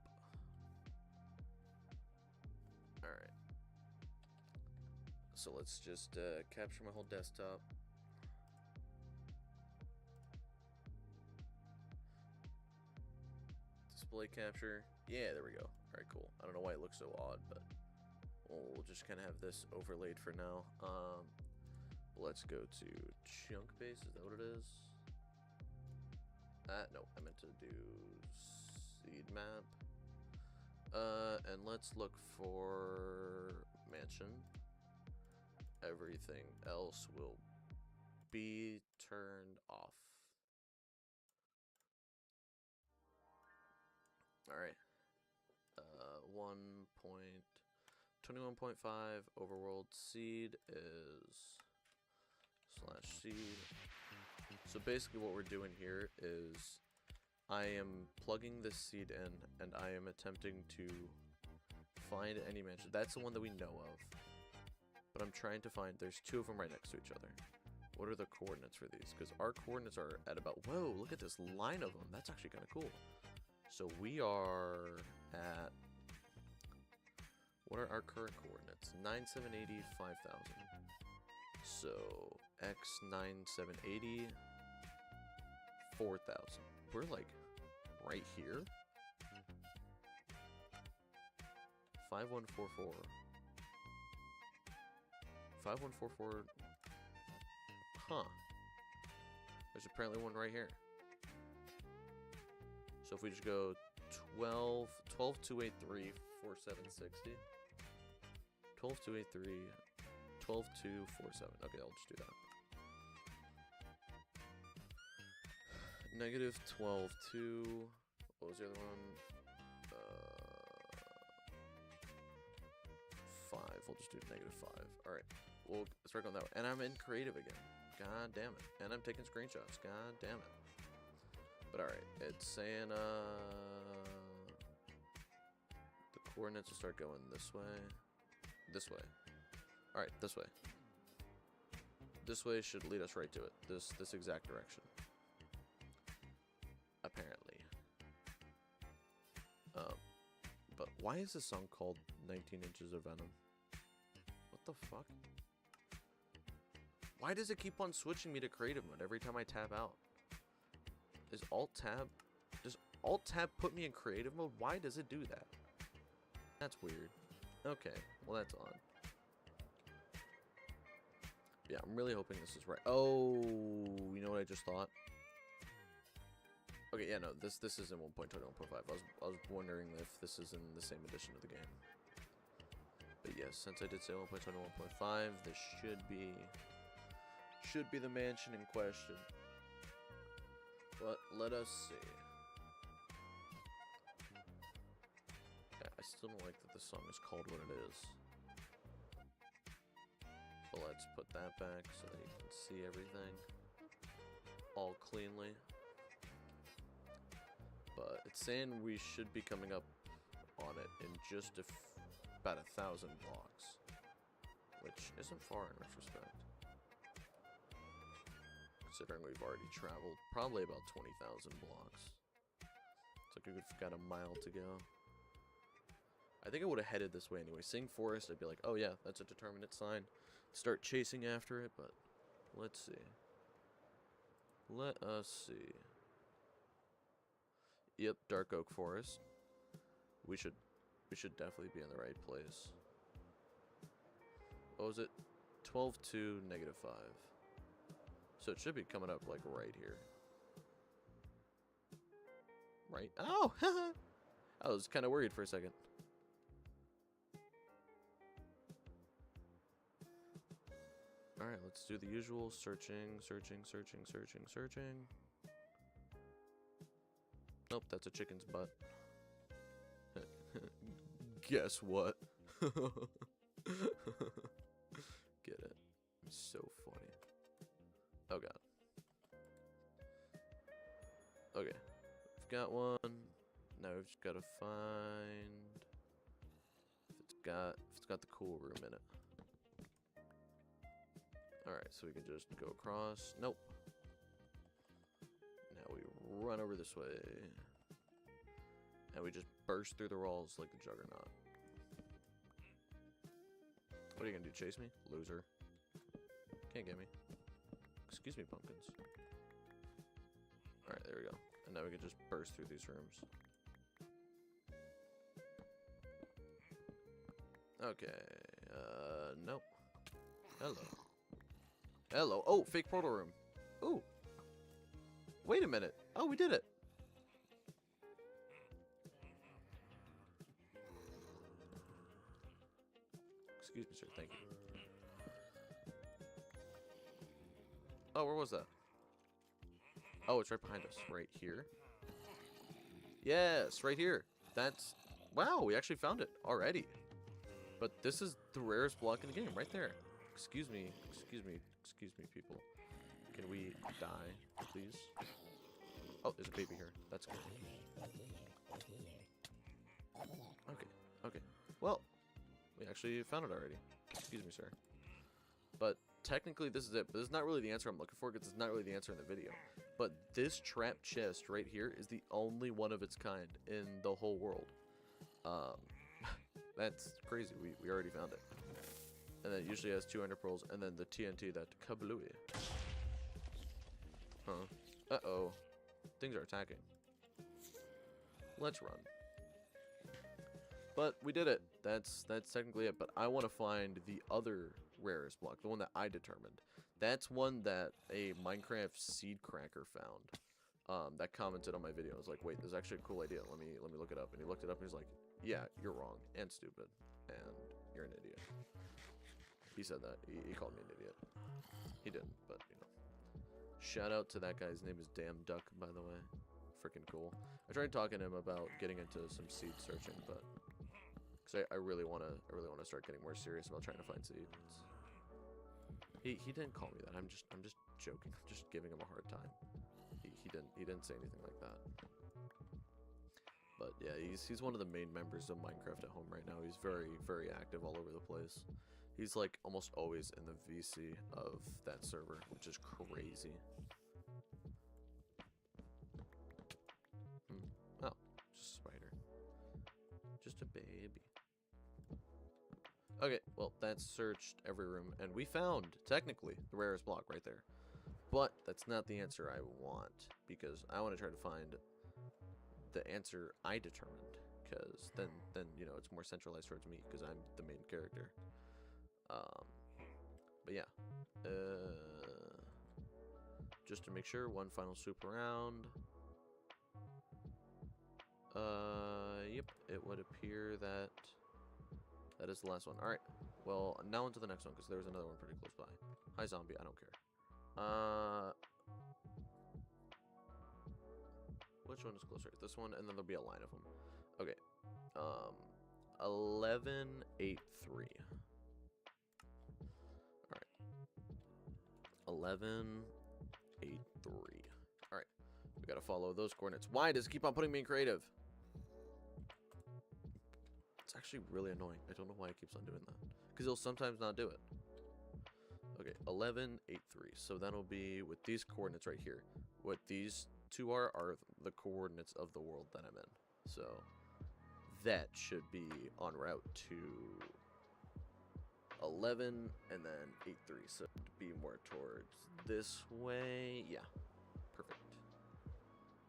All right. So let's just capture my whole desktop. Display capture. Yeah, there we go. All right, cool. I don't know why it looks so odd, but we'll just kind of have this overlaid for now. Let's go to chunk base. Is that what it is? No, I meant to do seed map. And let's look for mansion. Everything else will be turned off. All right. 1.21.5 overworld seed is /seed. So basically what we're doing here is I am plugging this seed in and I am attempting to find any mansion. That's the one that we know of. But I'm trying to find, there's 2 of them right next to each other. What are the coordinates for these? Because our coordinates are at about, whoa, look at this line of them. That's actually kind of cool. So we are at, what are our current coordinates? 9780, 5000. So x 9780, 4000. We're like right here. 5144. 5144. Huh. There's apparently one right here. So if we just go 12283 4760. 12283 12247. Okay, I'll just do that. Negative 122. What was the other one? 5. We'll just do negative 5. Alright. Well, let's work on that one. And I'm in creative again. God damn it. And I'm taking screenshots. God damn it. But alright. It's saying the coordinates will start going this way. This way. Alright, this way. This way should lead us right to it. This exact direction. Apparently. But why is this song called 19 Inches of Venom? What the fuck? Why does it keep on switching me to creative mode every time I tab out? Does Alt Tab put me in creative mode? Why does it do that? That's weird. Okay, well that's odd. Yeah, I'm really hoping this is right. Oh, you know what I just thought? Okay, yeah, no, this isn't 1.21.5. I was wondering if this is in the same edition of the game. But yes, since I did say 1.21.5, this should be the mansion in question. But let us see. Yeah, I still don't like that the song is called what it is. But let's put that back so that you can see everything all cleanly. But it's saying we should be coming up on it in just about 1,000 blocks, which isn't far in retrospect, considering we've already traveled probably about 20,000 blocks. It's like we've got a mile to go. I think I would have headed this way anyway. Seeing forest, I'd be like, oh yeah, that's a determinate sign. Start chasing after it, but let's see. Let us see. Yep, dark oak forest. We should definitely be in the right place. What was it? 12.2, -5. So it should be coming up like right here. Right? Oh! I was kind of worried for a second. Alright, let's do the usual searching. Nope, that's a chicken's butt. Guess what? Get it. It's so funny. Oh god. Okay. We've got one. Now we've just gotta find if it's got the cool room in it. Alright, so we can just go across. Nope. Now we run over this way. And we just burst through the walls like the Juggernaut. What are you gonna do, chase me? Loser. Can't get me. Excuse me, pumpkins. Alright, there we go. And now we can just burst through these rooms. Okay, nope. Hello. Hello. Oh, fake portal room. Ooh. Wait a minute. Oh, we did it. Excuse me, sir. Thank you. Oh, where was that? Oh, it's right behind us. Right here. Yes, right here. That's... Wow, we actually found it already. But this is the rarest block in the game, right there. Excuse me, people. Can we die, please? Oh, there's a baby here. That's good. Okay, okay. Well, we actually found it already. Excuse me, sir. But technically, this is it. But this is not really the answer I'm looking for, because it's not really the answer in the video. But this trap chest right here is the only one of its kind in the whole world. That's crazy. We already found it. And then it usually has 200 pearls, and then the TNT that kablooey. Huh. Uh-oh. Things are attacking. Let's run. But we did it. That's technically it. But I want to find the other rarest block, the one that I determined. That's one that a Minecraft seed cracker found. That commented on my video. I was like, wait, there's actually a cool idea. Let me look it up. And he looked it up and he's like, yeah, you're wrong and stupid and you're an idiot. He said that. He called me an idiot. He didn't, but you know. Shout out to that guy. His name is Damn Duck, by the way. Freaking cool. I tried talking to him about getting into some seed searching, but because I really wanna start getting more serious about trying to find seeds. He didn't call me that. I'm just joking. I'm just giving him a hard time. He didn't say anything like that. But yeah, he's one of the main members of Minecraft at home right now. He's very active all over the place. He's like almost always in the VC of that server, which is crazy. Oh, just a spider. Just a baby. Okay, well, that's searched every room, and we found, technically, the rarest block right there. But that's not the answer I want, because I want to try to find the answer I determined, because then you know, it's more centralized towards me, because I'm the main character. But yeah. Just to make sure, one final swoop around. Yep, it would appear that that is the last one. Alright, well, now into the next one, because there was another one pretty close by. Hi, zombie, I don't care. Which one is closer? This one, and then there'll be a line of them. Okay. 1183. Alright. 1183. Alright. We gotta follow those coordinates. Why does it keep on putting me in creative? It's actually really annoying. I don't know why it keeps on doing that. Because it'll sometimes not do it. Okay, 1183. So that'll be with these coordinates right here. What these two are the coordinates of the world that I'm in. So that should be en route to 11 and then 83. So to be more towards this way. Yeah, perfect.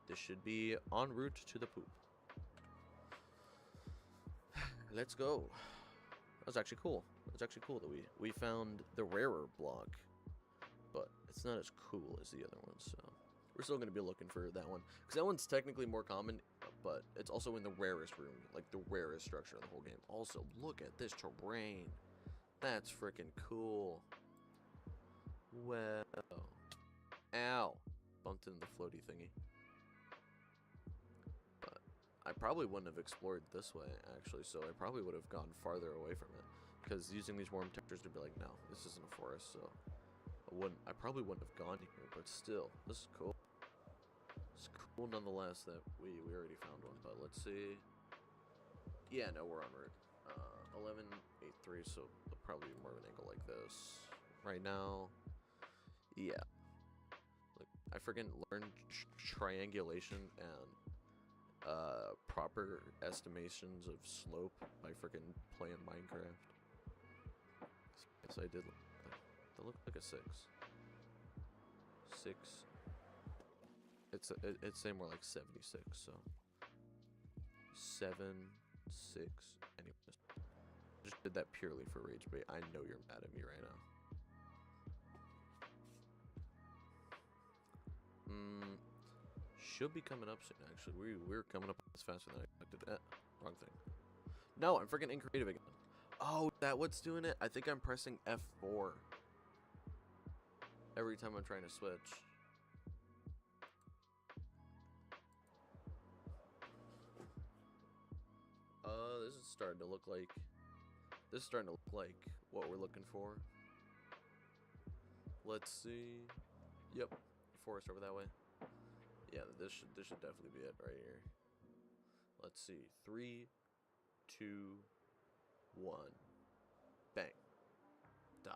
This should be en route to the poop. Let's go. That was actually cool. It's actually cool that we found the rarer block, but it's not as cool as the other ones, so we're still going to be looking for that one, because that one's technically more common, but it's also in the rarest room, like the rarest structure in the whole game. Also, look at this terrain. That's freaking cool. Wow. Ow. Bumped into the floaty thingy. I probably wouldn't have explored this way, actually, so I probably would have gone farther away from it. Because using these warm temperatures to be like, no, this isn't a forest, so I probably wouldn't have gone here, but still, this is cool. It's cool nonetheless that we already found one, but let's see. Yeah, no, we're on route. 1183, so it'll probably be more of an angle like this. Right now, yeah. Like, I freaking learned triangulation and proper estimations of slope by freaking playing Minecraft. Yes, I did. That looked like a 6. 6. It's say more like 76. So 7, 6. Anyways, just did that purely for rage bait. I know you're mad at me right now. Should be coming up soon. Actually, we're coming up as faster than I expected. Wrong thing. No, I'm freaking in creative again. Oh, that what's doing it? I think I'm pressing F4 every time I'm trying to switch. This is starting to look like what we're looking for. Let's see. Yep, forest over that way. Yeah, this should definitely be it right here. Let's see. 3, 2, 1. Bang. Da.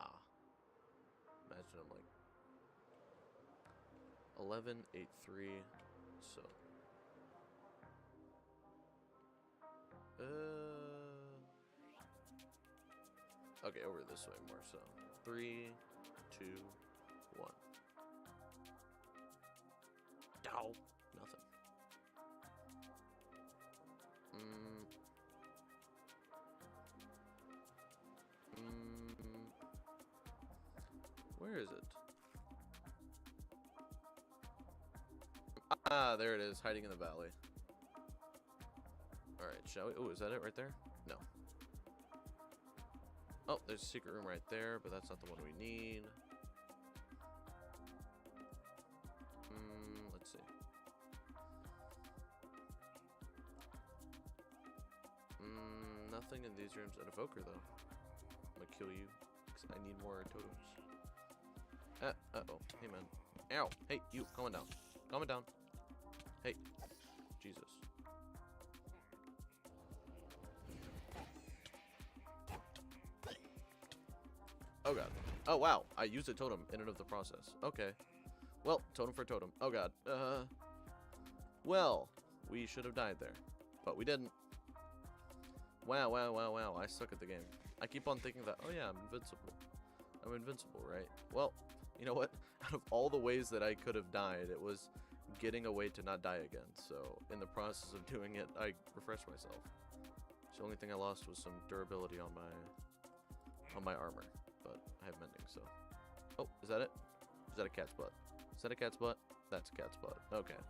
Imagine I'm like 1183. So okay, over this way more so. 3, 2, 1. Ow. Nothing. Where is it? Ah, there it is, hiding in the valley. Alright, shall we? Oh, is that it right there? No. Oh, there's a secret room right there, but that's not the one we need. Let's see. Nothing in these rooms. An evoker, though. I'm gonna kill you, because I need more totems. Uh-oh. Hey, man. Ow! Hey, you! Calm down. Calm down. Hey. Jesus. Oh god. Oh wow, I used a totem in and of the process. Okay. Well, totem for totem. Oh god. Well, we should have died there. But we didn't. Wow, wow, wow, wow. I suck at the game. I keep on thinking that, oh yeah, I'm invincible. I'm invincible, right? Well, you know what? Out of all the ways that I could have died, it was getting a way to not die again. So, in the process of doing it, I refreshed myself. The only thing I lost was some durability on my armor. But I have mending, so. Oh, is that it? Is that a cat's butt? Is that a cat's butt? That's a cat's butt. Okay.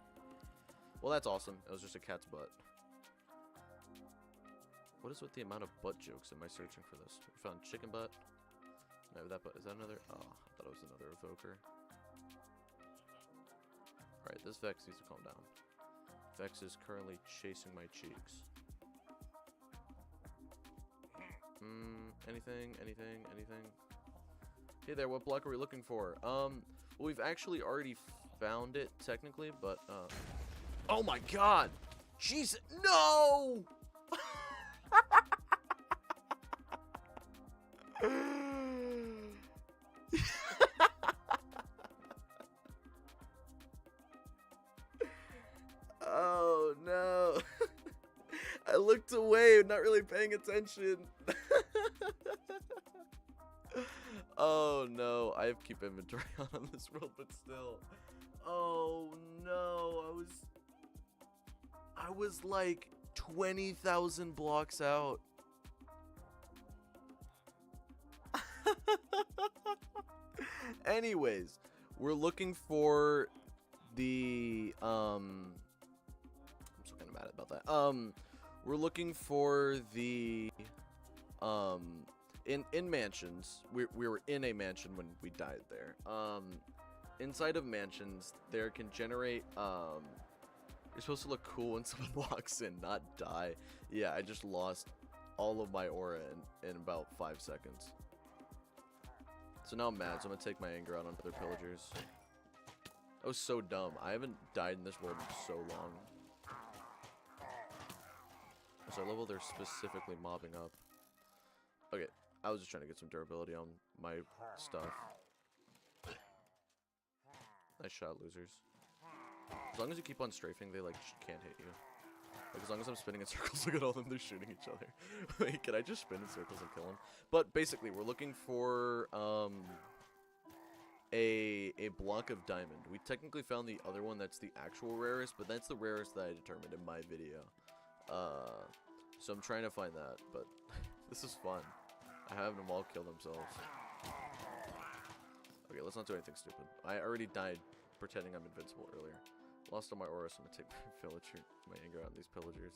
Well, that's awesome. It was just a cat's butt. What is with the amount of butt jokes? Am I searching for this? We found chicken butt. No, that butt. Is that another? Oh, I thought it was another evoker. Alright, this Vex needs to calm down. Vex is currently chasing my cheeks. Anything? Hey there, what block are we looking for? Well, we've actually already found it, technically, but, oh my god! Jesus, no! Oh, no. I looked away, not really paying attention. Oh no, I have to keep inventory on this world, but still. Oh no, I was like 20,000 blocks out. Anyways, we're looking for the I'm still kind of mad about that. We're looking for the in mansions. We were in a mansion when we died there. Inside of mansions, there can generate You're supposed to look cool when someone walks in, not die. Yeah, I just lost all of my aura in about 5 seconds. So now I'm mad, so I'm gonna take my anger out on other pillagers. That was so dumb. I haven't died in this world in so long. What's our level? They're specifically mobbing up. Okay, I was just trying to get some durability on my stuff. Nice shot, losers. As long as you keep on strafing, they, like, can't hit you. Like, as long as I'm spinning in circles, look at all of them, they're shooting each other. Wait, can I just spin in circles and kill them? But, basically, we're looking for, a block of diamond. We technically found the other one that's the actual rarest, but that's the rarest that I determined in my video. So I'm trying to find that, but this is fun. I have them all kill themselves. Okay, let's not do anything stupid. I already died pretending I'm invincible earlier. Lost all my aura, so I'm gonna take my anger out on these pillagers.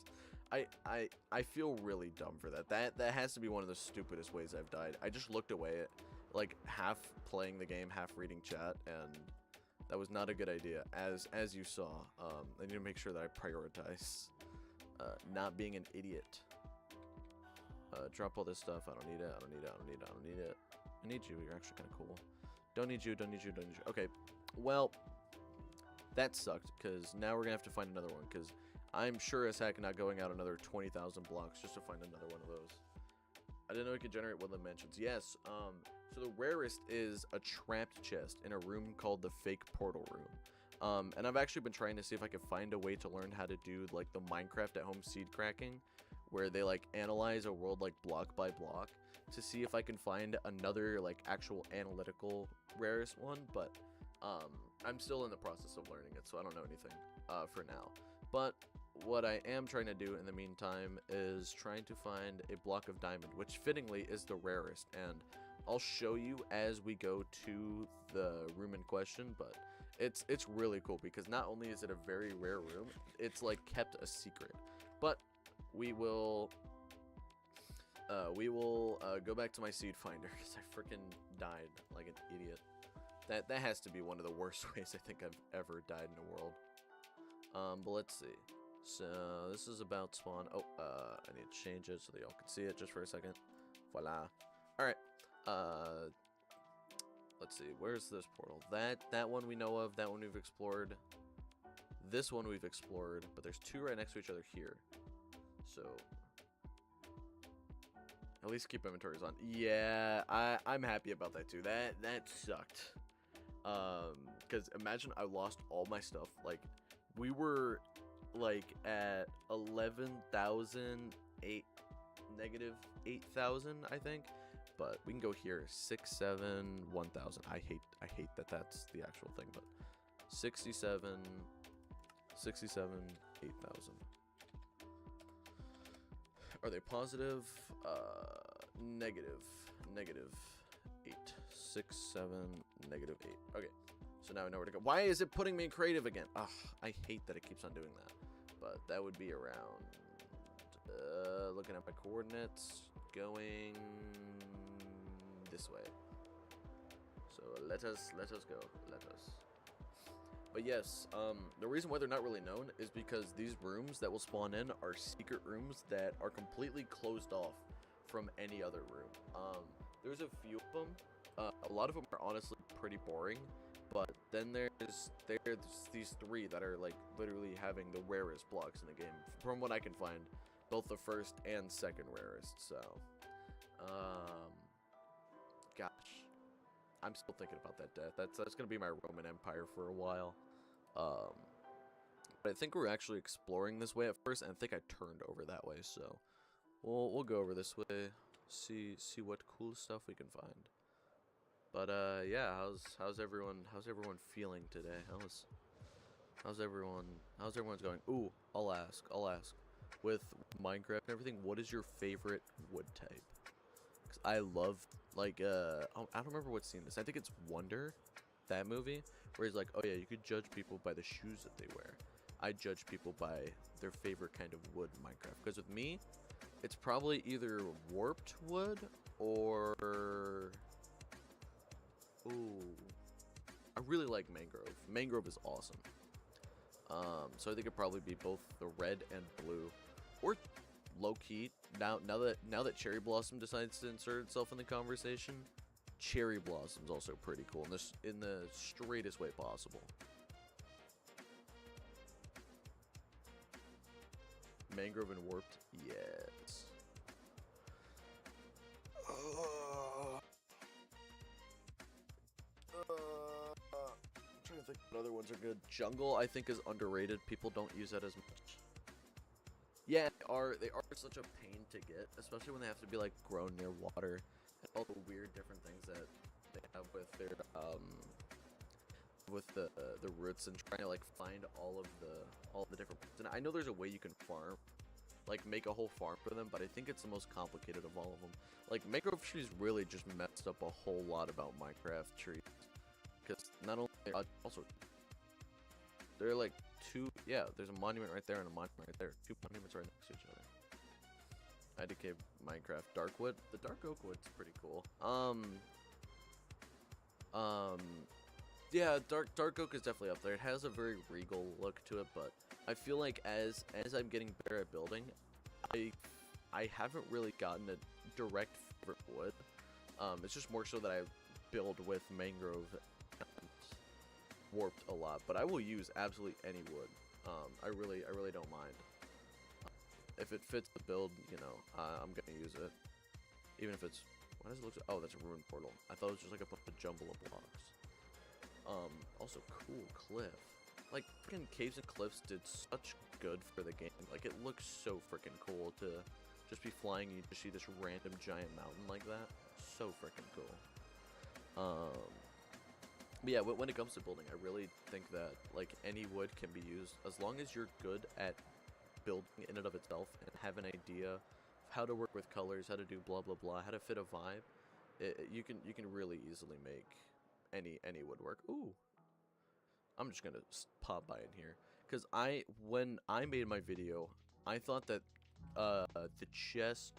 I feel really dumb for that. That has to be one of the stupidest ways I've died. I just looked away at, like, half playing the game, half reading chat, and that was not a good idea. As you saw, I need to make sure that I prioritize not being an idiot. Drop all this stuff. I don't need it. I don't need it. I don't need it. I don't need it. I need you. You're actually kind of cool. Don't need you. Don't need you. Don't need you. Okay. Well, that sucked, because now we're gonna have to find another one, because I'm sure as heck not going out another 20,000 blocks just to find another one of those. I didn't know it could generate woodland mansions. Yes, so the rarest is a trapped chest in a room called the fake portal room. And I've actually been trying to see if I could find a way to learn how to do, like, the Minecraft at home seed cracking, where they, like, analyze a world, like, block by block, to see if I can find another, like, actual analytical rarest one, but I'm still in the process of learning it, so I don't know anything for now. But what I am trying to do in the meantime is trying to find a block of diamond, which fittingly is the rarest, and I'll show you as we go to the room in question. But it's really cool, because not only is it a very rare room, it's, like, kept a secret. But we will go back to my seed finder, because I freaking died like an idiot. That has to be one of the worst ways I think I've ever died in a world. But let's see. So this is about spawn. Oh, I need to change it so that y'all can see it just for a second. Voila. All right. Let's see. Where's this portal? That one we know of. That one we've explored. This one we've explored, but there's two right next to each other here. So at least keep inventories on. Yeah, I'm happy about that too. That sucked. Because imagine I lost all my stuff. Like, we were, like, at 11,000, negative 8,000, I think. But we can go here, 6, 7, 1,000. I hate that that's the actual thing, but 67, 8,000. Are they positive? Negative 8, 6, 7, negative 8. Okay, so now I know where to go. Why is it putting me in creative again? Ugh, I hate that it keeps on doing that. But that would be around, looking at my coordinates, going this way. So let us go. Let us. But yes, the reason why they're not really known is because these rooms that will spawn in are secret rooms that are completely closed off from any other room. There's a few of them. A lot of them are honestly pretty boring, but then there's these three that are, like, literally having the rarest blocks in the game, from what I can find, both the first and second rarest. So, gosh, I'm still thinking about that death. That's gonna be my Roman Empire for a while. But I think we're actually exploring this way at first, and I think I turned over that way. So, we'll go over this way, see what cool stuff we can find. But yeah, how's everyone feeling today? How's everyone's going? Ooh, I'll ask. With Minecraft and everything, what is your favorite wood type? Cause I love, like, I don't remember what scene this. I think it's Wonder, that movie, where he's like, oh yeah, you could judge people by the shoes that they wear. I judge people by their favorite kind of wood in Minecraft. Because with me, it's probably either warped wood or... Ooh, I really like mangrove. Mangrove is awesome. So I think it'd probably be both the red and blue, or low key. Now that Cherry Blossom decides to insert itself in the conversation, Cherry Blossom's also pretty cool in the straightest way possible. Mangrove and warped, yes. I'm trying to think what other ones are good. Jungle, I think, is underrated. People don't use that as much. Yeah, they are such a pain to get, especially when they have to be like grown near water and all the weird different things that they have with their with the roots and trying to like find all the different parts. And I know there's a way you can farm, like make a whole farm for them, but I think it's the most complicated of all of them. Like mangrove trees really just messed up a whole lot about Minecraft trees, because not only also they're like two, yeah, there's a monument right there and a monument right there. Two monuments right next to each other. IDK Minecraft Darkwood. The Dark Oak Wood's pretty cool. Yeah, Dark Oak is definitely up there. It has a very regal look to it, but I feel like as I'm getting better at building, I haven't really gotten a direct favorite wood. It's just more so that I build with mangrove and warped a lot, but I will use absolutely any wood. I really don't mind. If it fits the build, you know, I'm gonna use it. Even if it's, why does it look so, oh, that's a ruined portal. I thought it was just like a jumble of blocks. Also cool cliff. Like, freaking caves and cliffs did such good for the game. Like, it looks so freaking cool to just be flying and you just see this random giant mountain like that. So freaking cool. But yeah, when it comes to building, I really think that, like, any wood can be used as long as you're good at building in and of itself and have an idea of how to work with colors, how to do blah blah blah, how to fit a vibe. You can really easily make any woodwork. Ooh, I'm just gonna pop by in here because when I made my video, I thought that the chest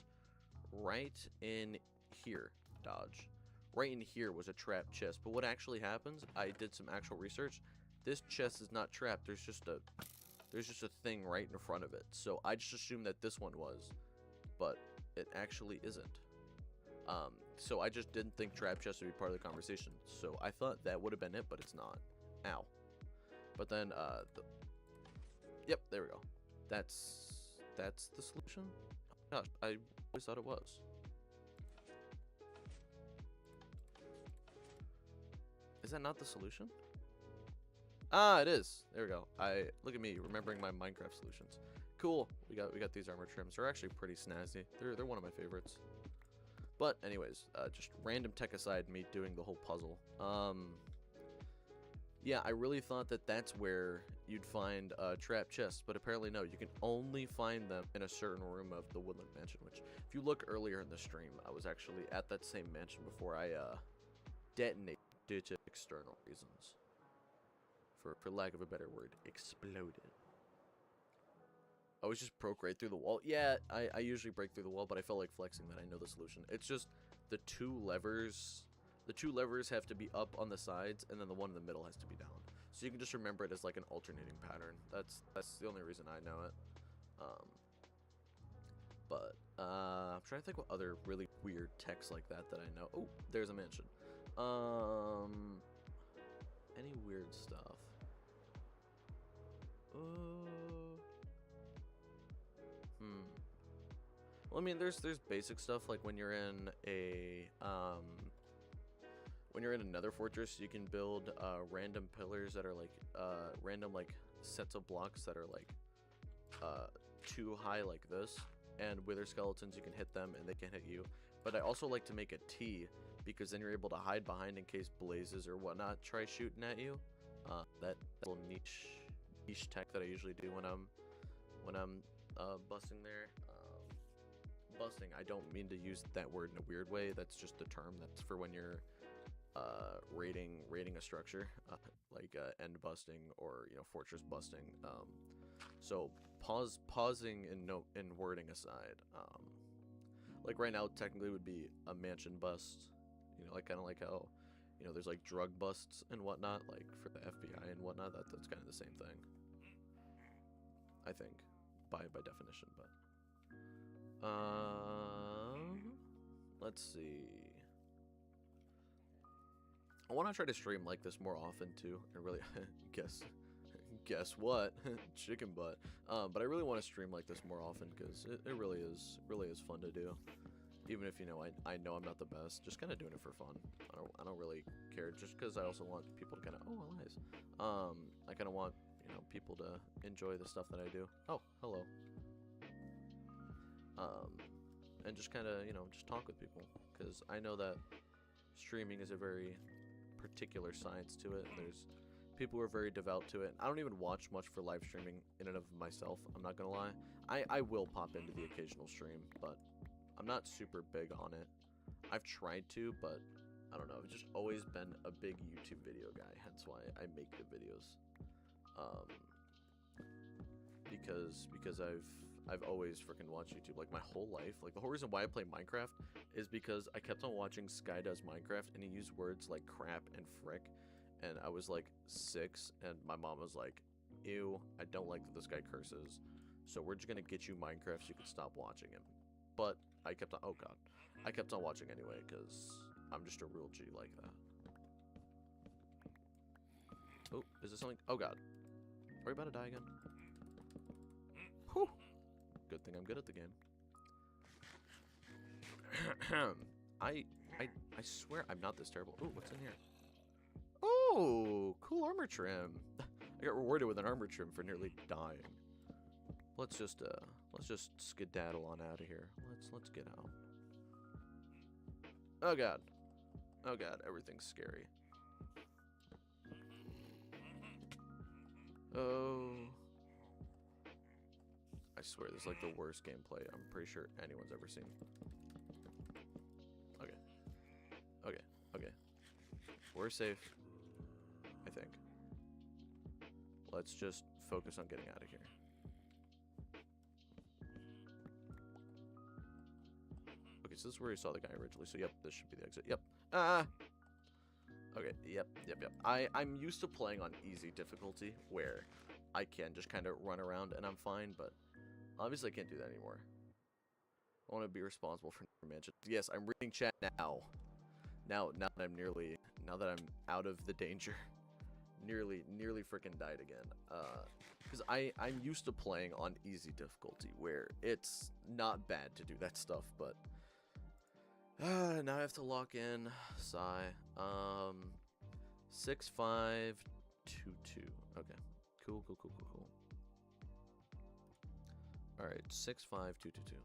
right in here, dodge, right in here was a trapped chest. But what actually happens? I did some actual research. This chest is not trapped. There's just a thing right in front of it. So I just assumed that this one was, but it actually isn't. So I just didn't think trap chest would be part of the conversation. So I thought that would have been it, but it's not. Ow. But then, yep, there we go. That's the solution? Oh my gosh, I always thought it was. Is that not the solution? Ah, it is. There we go. Look at me remembering my Minecraft solutions. Cool. We got these armor trims. They're actually pretty snazzy. They're one of my favorites. But anyways, just random tech aside, me doing the whole puzzle. Yeah, I really thought that that's where you'd find trap chests, but apparently no. You can only find them in a certain room of the Woodland Mansion. Which, if you look earlier in the stream, I was actually at that same mansion before I detonated due to external reasons. For lack of a better word, exploded. I was just broke right through the wall. Yeah, I usually break through the wall, but I felt like flexing that I know the solution. It's just the two levers have to be up on the sides, and then the one in the middle has to be down. So you can just remember it as like an alternating pattern. That's the only reason I know it. I'm trying to think what other really weird techs like that I know. Oh, there's a mansion. Any weird stuff? Well, I mean, there's basic stuff like when you're in a Nether fortress, you can build random pillars that are like random like sets of blocks that are like too high like this, and wither skeletons, you can hit them and they can hit you. But I also like to make a T because then you're able to hide behind in case blazes or whatnot try shooting at you. That little niche tech that I usually do when I'm busting there. Busting, I don't mean to use that word in a weird way. That's just the term that's for when you're raiding a structure, like end busting or fortress busting. So pausing and wording aside, like right now technically would be a mansion bust. Like kind of like how there's like drug busts and whatnot, like for the FBI and whatnot. That's kind of the same thing. I think, by definition. But let's see. I want to try to stream like this more often too, and really guess what, chicken butt. But I really want to stream like this more often because it really is fun to do. Even if I know I'm not the best, just kind of doing it for fun. I don't really care, just because I also want people to kind of Elias. I kind of want people to enjoy the stuff that I do. Oh, hello. And just kind of just talk with people, because I know that streaming is a very particular science to it. There's people who are very devout to it. I don't even watch much for live streaming in and of myself, I'm not gonna lie. I will pop into the occasional stream, but I'm not super big on it. I've tried to, but I don't know. I've just always been a big YouTube video guy, hence why I make the videos. Because I've always freaking watched YouTube like my whole life. Like the whole reason why I play Minecraft is because I kept on watching Sky Does Minecraft, and he used words like crap and frick, and I was like 6, and my mom was like, ew, I don't like that this guy curses, so we're just gonna get you Minecraft so you can stop watching him. But I kept on, oh god, I kept on watching anyway, because I'm just a real G like that. Oh, is this something? Oh god. Are we about to die again? Whew. Good thing I'm good at the game. I swear I'm not this terrible. Ooh, what's in here? Oh, cool armor trim. I got rewarded with an armor trim for nearly dying. Let's just skedaddle on out of here. Let's get out. Oh god. Oh god, everything's scary. Oh. I swear this is like the worst gameplay I'm pretty sure anyone's ever seen. Okay. Okay. Okay. We're safe, I think. Let's just focus on getting out of here. Okay, so this is where you saw the guy originally. So yep, this should be the exit. Yep. Okay, yep. I'm used to playing on easy difficulty where I can just kind of run around and I'm fine, but obviously I can't do that anymore. I want to be responsible for mansion. Yes, I'm reading chat now. Now that I'm out of the danger. Nearly freaking died again. Because I'm used to playing on easy difficulty where it's not bad to do that stuff, but now I have to lock in. Sigh. 6522. Okay. Cool. Alright, 65222.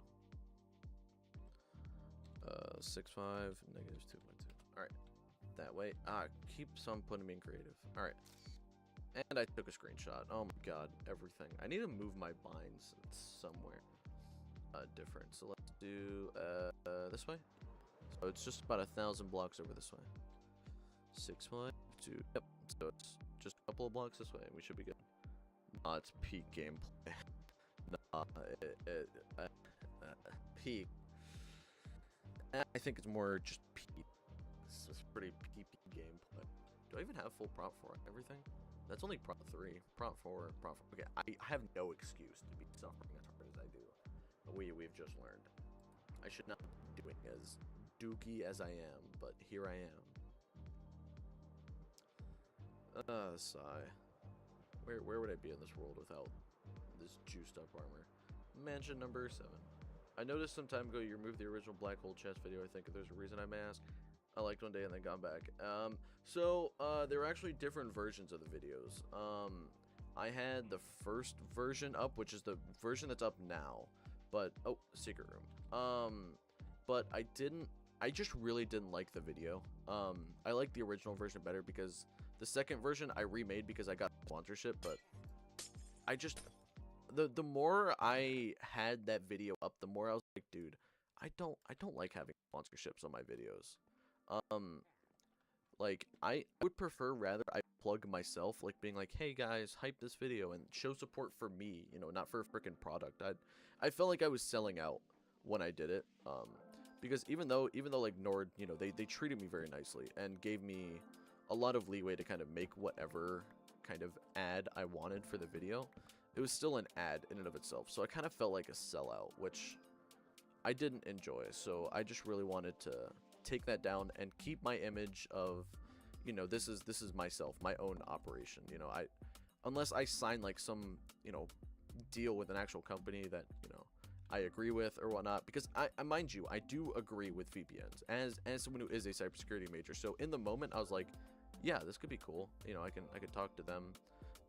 65 negative 2.2. Alright. That way. Keeps on putting me in creative. Alright. And I took a screenshot. Oh my god, everything. I need to move my binds. It's somewhere different. So let's do this way. So it's just about 1,000 blocks over this way. 652. Yep. So it's just a couple of blocks this way. We should be good. Nah, it's peak gameplay. Nah, peak. I think it's more just peak. It's just pretty peak gameplay. Do I even have full prop 4 on everything? That's only prop 3. Prop 4, prop 4. Okay, I have no excuse to be suffering as hard as I do. We've just learned. I should not be doing as dookie as I am, but here I am. Sigh. Where would I be in this world without this juiced up armor? Mansion number 7. I noticed some time ago you removed the original black hole chest video. I think if there's a reason I may ask. I liked one day and then gone back. There were actually different versions of the videos. I had the first version up, which is the version that's up now. But, oh, secret room. But I just really didn't like the video. I like the original version better because the second version I remade because I got sponsorship, but I just, the more I had that video up, the more I was like, dude, I don't like having sponsorships on my videos. Like, I would prefer rather I plug myself, like being like, hey guys, hype this video and show support for me, not for a freaking product. I felt like I was selling out when I did it, because even though like Nord, they treated me very nicely and gave me a lot of leeway to kind of make whatever kind of ad I wanted for the video. it was still an ad in and of itself. So I kind of felt like a sellout, which I didn't enjoy. So I just really wanted to take that down and keep my image of, you know, this is myself, my own operation. You know, unless I sign like some, you know, deal with an actual company that, you know, I agree with or whatnot, because I mind you, I do agree with VPNs as someone who is a cybersecurity major. So in the moment I was like, yeah, this could be cool. You know, I could talk to them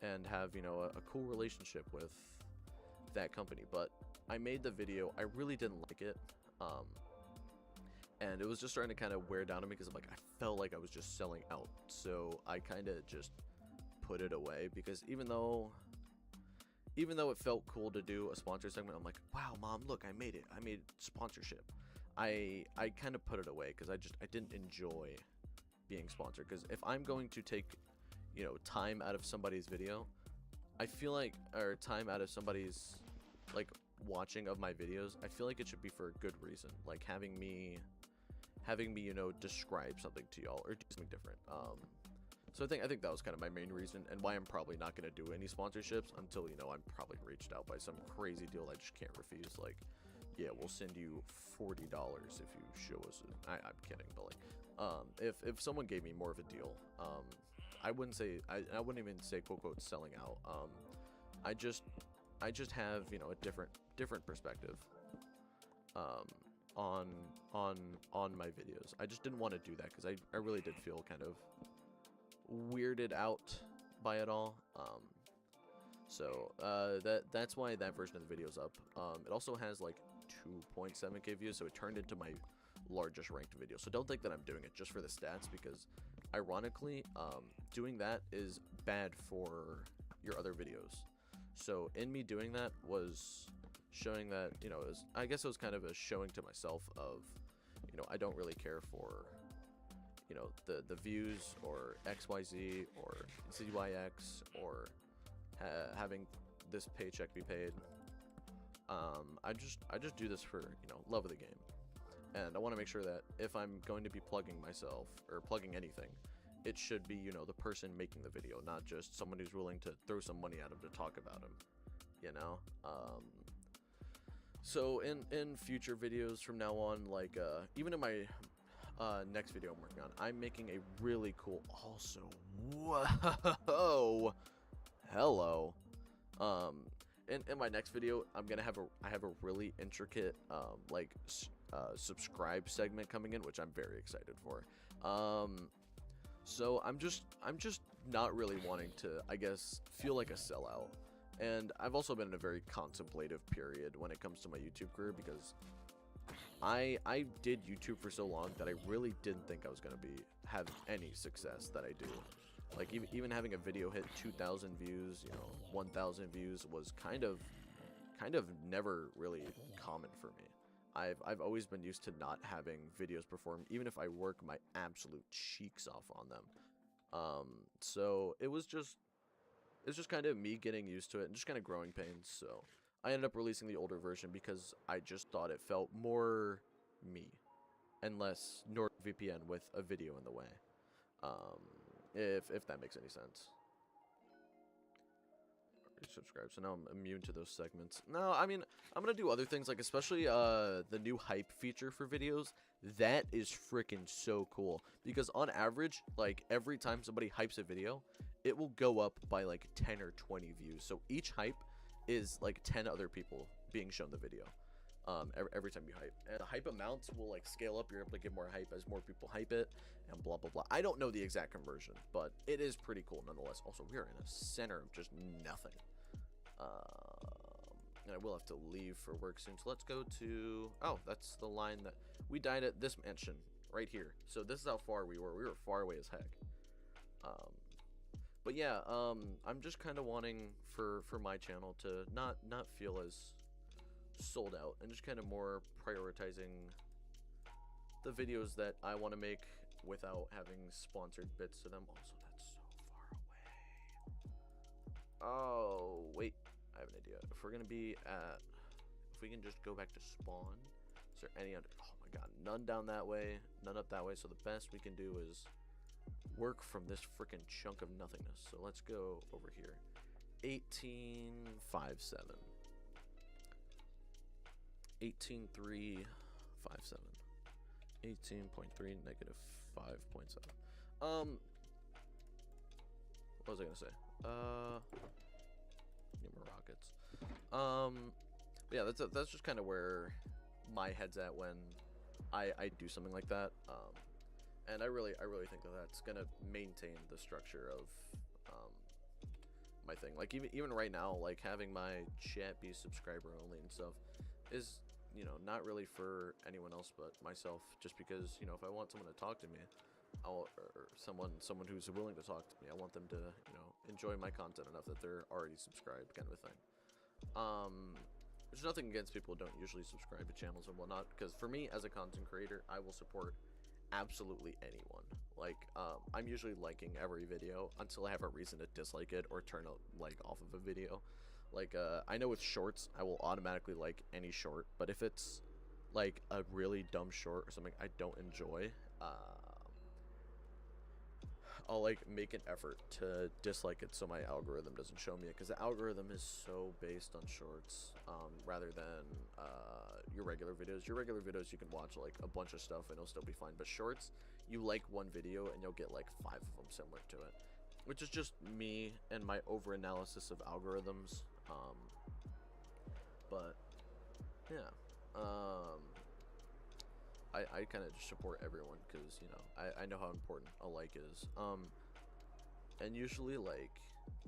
and have, you know, a cool relationship with that company. But I made the video, I really didn't like it, and it was just starting to kind of wear down on me because I'm like, I felt like I was just selling out. So I kind of just put it away, because even though it felt cool to do a sponsor segment, I'm like, wow, mom, look, I made it. I made sponsorship. I kind of put it away because I didn't enjoy being sponsored. Because if I'm going to take, you know, time out of somebody's video, I feel like, or time out of somebody's like watching of my videos, I feel like it should be for a good reason, like having me, you know, describe something to y'all or do something different. So I think that was kind of my main reason, and why I'm probably not going to do any sponsorships until, you know, I'm probably reached out by some crazy deal I just can't refuse. Like, yeah, we'll send you $40 if you show us I'm kidding, but like, if someone gave me more of a deal, I wouldn't even say quote unquote selling out. I just have, you know, a different perspective on my videos. I just didn't want to do that because I really did feel kind of weirded out by it all. So that's why that version of the video is up. It also has like 2.7k views, so it turned into my largest ranked video. So don't think that I'm doing it just for the stats, because ironically, doing that is bad for your other videos. So in me doing that was showing that, you know, I guess it was kind of a showing to myself of, you know, I don't really care for, you know, the views or XYZ or ZYX or having this paycheck be paid. I just do this for, you know, love of the game, and I want to make sure that if I'm going to be plugging myself or plugging anything, it should be, you know, the person making the video, not just someone who's willing to throw some money at him to talk about him, you know. So in future videos from now on, like even in my next video I'm working on, I'm making a really cool, also, whoa, hello, in my next video I have a really intricate subscribe segment coming in, which I'm very excited for. So I'm just not really wanting to, I guess, feel like a sellout. And I've also been in a very contemplative period when it comes to my YouTube career, because I did YouTube for so long that I really didn't think I was gonna have any success that I do. Like even having a video hit 2,000 views, you know, 1,000 views was kind of never really common for me. I've always been used to not having videos perform, even if I work my absolute cheeks off on them. So it's just kind of me getting used to it and just kind of growing pains. So I ended up releasing the older version because I just thought it felt more me and less NordVPN with a video in the way. If that makes any sense. Subscribe, so now I'm immune to those segments. No, I mean, I'm gonna do other things, like especially the new hype feature for videos. That is freaking so cool, because on average, like every time somebody hypes a video, it will go up by like 10 or 20 views. So each hype is like 10 other people being shown the video. Every time you hype, and the hype amounts will like scale up. You're able to get more hype as more people hype it, and blah blah blah. I don't know the exact conversion, but it is pretty cool nonetheless. Also, we are in a center of just nothing. And I will have to leave for work soon, so let's go to, oh, that's the line that we died at, this mansion right here. So this is how far we were far away as heck. But yeah, I'm just kind of wanting for my channel to not feel as sold out, and just kind of more prioritizing the videos that I want to make without having sponsored bits to them. Also, that's so far away. Oh, wait, I have an idea. If we're gonna be at, if we can just go back to spawn, is there any other, oh my god, none down that way, none up that way. So the best we can do is work from this freaking chunk of nothingness. So let's go over here. 1857. 18.357. 18.3 negative 5.7. What was I gonna say? Need more rockets. But yeah, that's just kind of where my head's at when I do something like that. And I really think that that's gonna maintain the structure of my thing. Like even right now, like having my chat be subscriber only and stuff is, you know, not really for anyone else but myself. Just because, you know, if I want someone to talk to me, or someone who's willing to talk to me, I want them to, you know, enjoy my content enough that they're already subscribed, kind of a thing. There's nothing against people who don't usually subscribe to channels and whatnot, because for me as a content creator, I will support absolutely anyone. Like, I'm usually liking every video until I have a reason to dislike it or turn a like off of a video. Like, I know with shorts, I will automatically like any short, but if it's like a really dumb short or something I don't enjoy, I'll like make an effort to dislike it so my algorithm doesn't show me it, because the algorithm is so based on shorts, rather than your regular videos. Your regular videos, you can watch like a bunch of stuff and it'll still be fine, but shorts, you like one video and you'll get like 5 of them similar to it, which is just me and my over analysis of algorithms. But yeah, I kind of just support everyone because, you know, I know how important a like is. And usually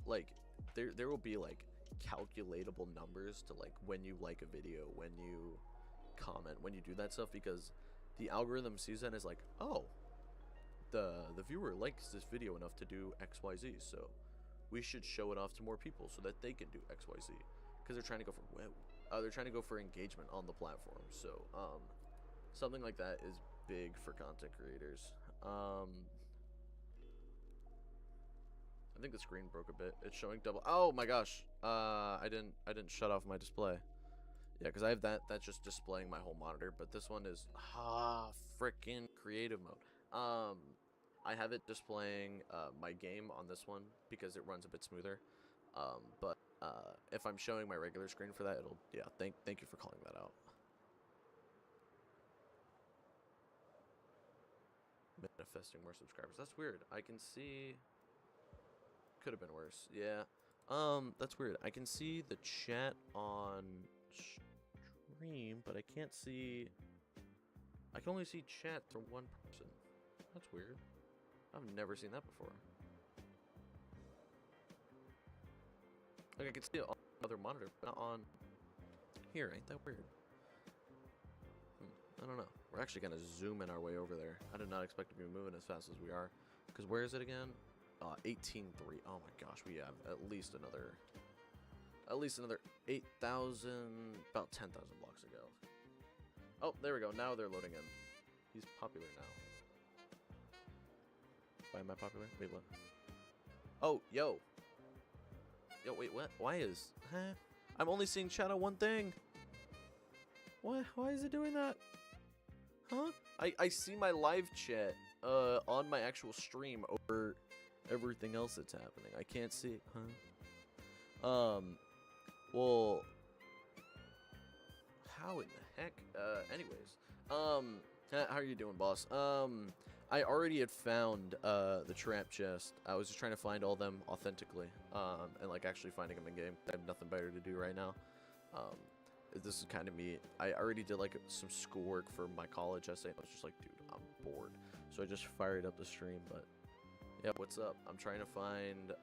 like there will be like calculatable numbers to like when you like a video, when you comment, when you do that stuff, because the algorithm sees that as like, oh, the viewer likes this video enough to do XYZ, so we should show it off to more people so that they can do XYZ, because they're trying to go for engagement on the platform. So something like that is big for content creators. I think the screen broke a bit. It's showing double. Oh my gosh. I didn't shut off my display. Yeah, because I have that's just displaying my whole monitor, but this one is freaking creative mode. I have it displaying my game on this one because it runs a bit smoother. But if I'm showing my regular screen for that, it'll, yeah, thank you for calling that out. Manifesting more subscribers. That's weird. I can see. Could have been worse. Yeah. That's weird. I can see the chat on stream, but I can't see. I can only see chat from one person. That's weird. I've never seen that before. Like, I can see it on another monitor, but not on here. Ain't that weird? I don't know. We're actually kind of zooming our way over there. I did not expect to be moving as fast as we are. Because where is it again? 18.3. Oh my gosh, we have at least another 8,000, about 10,000 blocks to go. Oh, there we go. Now they're loading in. He's popular now. Why am I popular? Wait, what? Oh, yo. Yo, wait, what? Why is... Huh? I'm only seeing chat on one thing. What? Why is it doing that? Huh? I see my live chat on my actual stream over everything else that's happening. I can't see it. Huh? Well... How in the heck? Anyways. How are you doing, boss? I already had found the trap chest. I was just trying to find all them authentically, and like actually finding them in game. I have nothing better to do right now. This is kind of me. I already did like some schoolwork for my college essay. I was just like, dude, I'm bored. So I just fired up the stream. But yeah, what's up? I'm trying to find.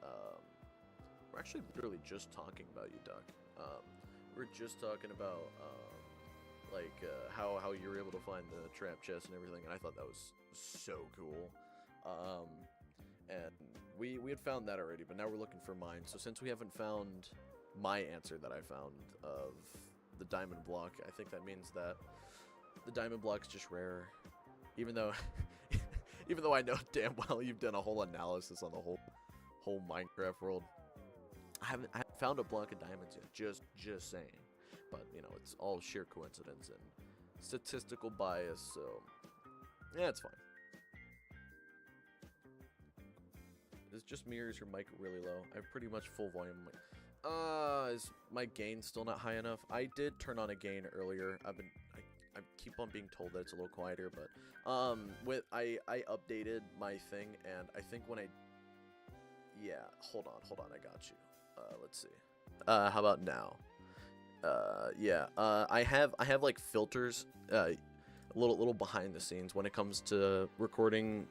We're actually literally just talking about you, Duck. We're just talking about how you were able to find the trap chest and everything, and I thought that was so cool. And we had found that already, but now we're looking for mine. So since we haven't found my answer that I found of the diamond block, I think that means that the diamond block's just rarer. Even though I know damn well you've done a whole analysis on the whole Minecraft world. I haven't found a block of diamonds yet. Just saying. But, you know, it's all sheer coincidence and statistical bias, so yeah, it's fine. It's just me, or is your mic really low? I have pretty much full volume. Is my gain still not high enough? I did turn on a gain earlier. I keep on being told that it's a little quieter, but I updated my thing, and I think when I hold on, I got you. Let's see. How about now? I have like filters, a little behind the scenes when it comes to recording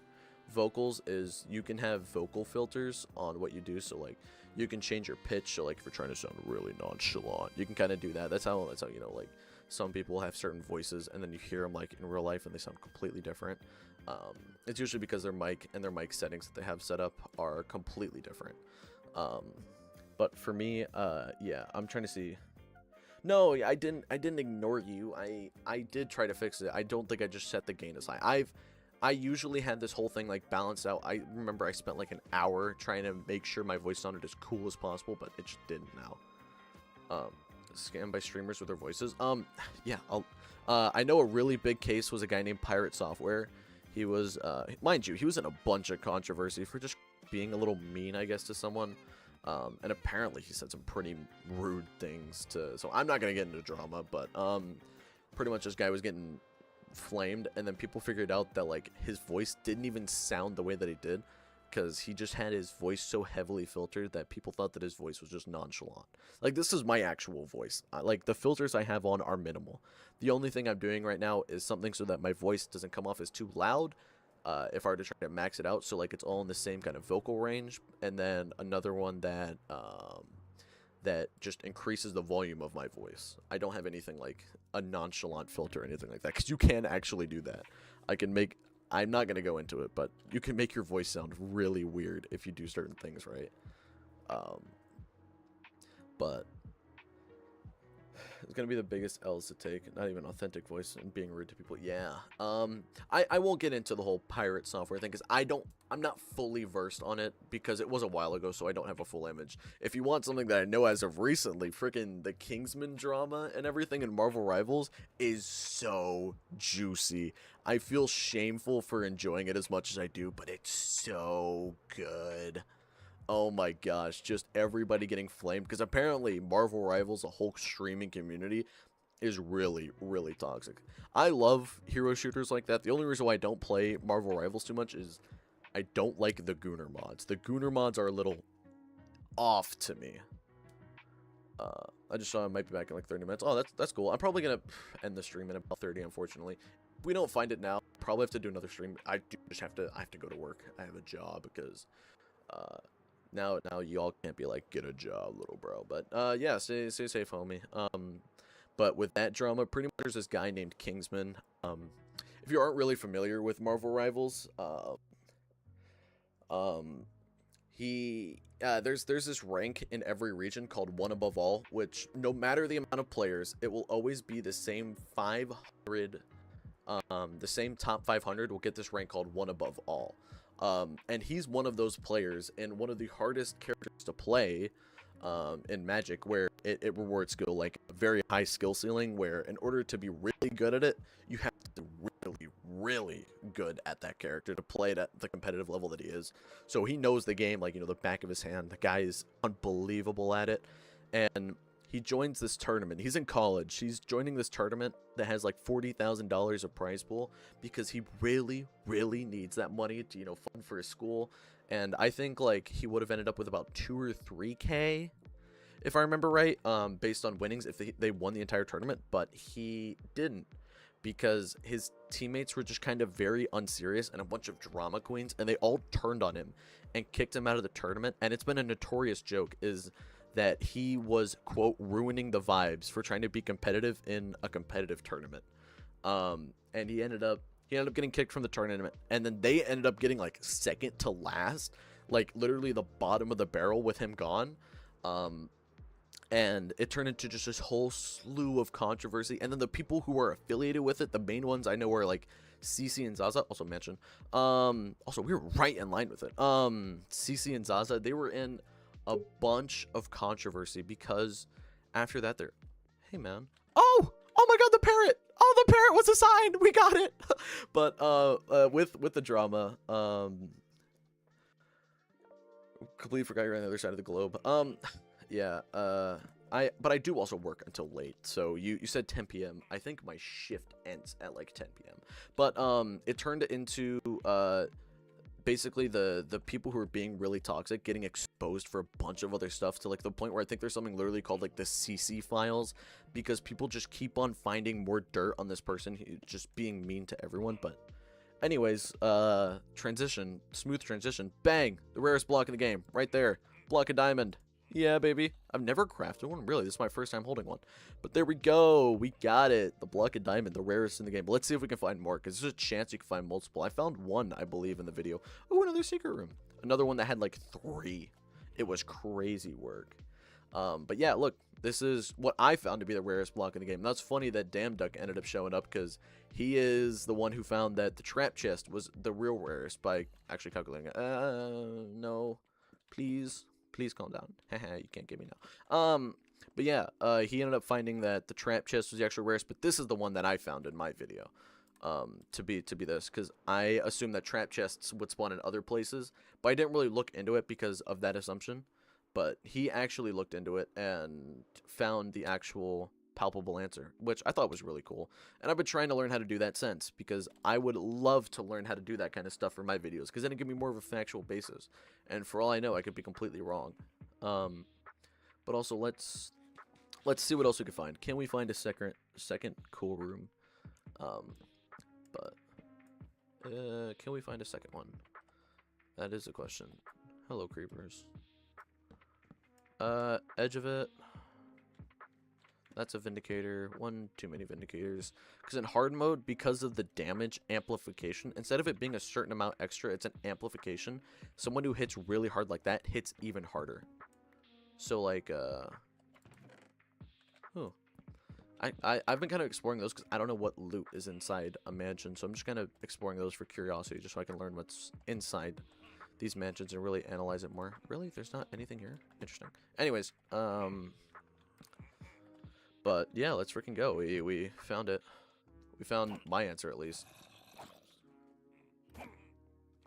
vocals. Is you can have vocal filters on what you do, so like you can change your pitch. So like if you're trying to sound really nonchalant, you can kind of do that. That's how you know, like some people have certain voices, and then you hear them like in real life, and they sound completely different. It's usually because their mic settings that they have set up are completely different. But for me, I'm trying to see. No, I didn't ignore you. I did try to fix it. I don't think I just set the gain as high. I usually had this whole thing like balanced out. I remember I spent like an hour trying to make sure my voice sounded as cool as possible, but it just didn't now. Scammed by streamers with their voices. I know a really big case was a guy named Pirate Software. He was, mind you, he was in a bunch of controversy for just being a little mean, I guess, to someone. And apparently he said some pretty rude things so I'm not gonna get into drama, but pretty much this guy was getting flamed, and then people figured out that like his voice didn't even sound the way that he did, because he just had his voice so heavily filtered that people thought that his voice was just nonchalant. Like, this is my actual voice. Like, the filters I have on are minimal. The only thing I'm doing right now is something so that my voice doesn't come off as too loud, if I were to try to max it out, so like it's all in the same kind of vocal range, and then another one that that just increases the volume of my voice. I don't have anything like a nonchalant filter or anything like that, because you can actually do that. I'm not going to go into it, but you can make your voice sound really weird if you do certain things right. But it's going to be the biggest L's to take. Not even authentic voice and being rude to people. Yeah. I won't get into the whole Pirate Software thing, because I'm not fully versed on it, because it was a while ago, so I don't have a full image. If you want something that I know as of recently, freaking the Kingsman drama and everything in Marvel Rivals is so juicy. I feel shameful for enjoying it as much as I do, but it's so good. Oh my gosh, just everybody getting flamed, because apparently Marvel Rivals, the whole streaming community, is really, really toxic. I love hero shooters like that. The only reason why I don't play Marvel Rivals too much is I don't like the Gooner mods. The Gooner mods are a little off to me. I just saw I might be back in like 30 minutes. Oh, that's cool. I'm probably going to end the stream in about 30, unfortunately. If we don't find it now, probably have to do another stream. I have to go to work. I have a job, because now y'all can't be like, get a job, little bro. But yeah, stay safe, homie. But with that drama, pretty much there's this guy named Kingsman. If you aren't really familiar with Marvel Rivals, there's this rank in every region called One Above All, which no matter the amount of players, it will always be the same 500. The same top 500 will get this rank called One Above All. And he's one of those players, and one of the hardest characters to play in Magic, where it rewards skill, like a very high skill ceiling, where in order to be really good at it, you have to be really, really good at that character to play it at the competitive level that he is. So he knows the game like, the back of his hand. The guy is unbelievable at it. And he joins this tournament. He's in college. He's joining this tournament that has like $40,000 of prize pool, because he really, really needs that money to, fund for his school. And I think like he would have ended up with about 2 or 3K, if I remember right, based on winnings if they won the entire tournament. But he didn't, because his teammates were just kind of very unserious and a bunch of drama queens, and they all turned on him and kicked him out of the tournament. And it's been a notorious joke is that he was, quote, ruining the vibes for trying to be competitive in a competitive tournament. And he ended up getting kicked from the tournament, and then they ended up getting like second to last, like literally the bottom of the barrel with him gone. And it turned into just this whole slew of controversy. And then the people who are affiliated with it, the main ones I know are like CC and Zaza, also mentioned. Also, we were right in line with it. CC and Zaza, they were in a bunch of controversy, because after that hey man, oh my god, the parrot was assigned, we got it. But with the drama, completely forgot you're on the other side of the globe. yeah. But I do also work until late. So you said 10 p.m. I think my shift ends at like 10 p.m. But it turned into basically the people who are being really toxic getting exposed for a bunch of other stuff, to like the point where I think there's something literally called like the CC files, because people just keep on finding more dirt on this person just being mean to everyone. But anyways, smooth transition, bang, the rarest block in the game right there, block of diamond. Yeah, baby. I've never crafted one, really. This is my first time holding one. But there we go. We got it. The block of diamond, the rarest in the game. But let's see if we can find more, because there's a chance you can find multiple. I found one, I believe, in the video. Oh, another secret room. Another one that had like 3. It was crazy work. But yeah, look. This is what I found to be the rarest block in the game. And that's funny that Damn Duck ended up showing up, because he is the one who found that the trap chest was the real rarest by actually calculating it. No. Please. Please calm down. Haha, you can't get me now. But yeah, he ended up finding that the trap chest was the actual rarest, but this is the one that I found in my video. To be this, because I assumed that trap chests would spawn in other places, but I didn't really look into it because of that assumption. But he actually looked into it and found the actual palpable answer, which I thought was really cool. And I've been trying to learn how to do that since, because I would love to learn how to do that kind of stuff for my videos, because then it gives me more of a factual basis. And for all I know, I could be completely wrong. But also let's see what else we can find. Can we find a second cool room? Can we find a second one? That is a question. Hello, creepers. Edge of it. That's a Vindicator. One too many Vindicators. Because in hard mode, because of the damage amplification, instead of it being a certain amount extra, it's an amplification. Someone who hits really hard like that hits even harder. So, like, oh. I've been kind of exploring those because I don't know what loot is inside a mansion. So I'm just kind of exploring those for curiosity, just so I can learn what's inside these mansions and really analyze it more. Really? There's not anything here? Interesting. Anyways, but yeah, let's freaking go. We found it. We found my answer, at least.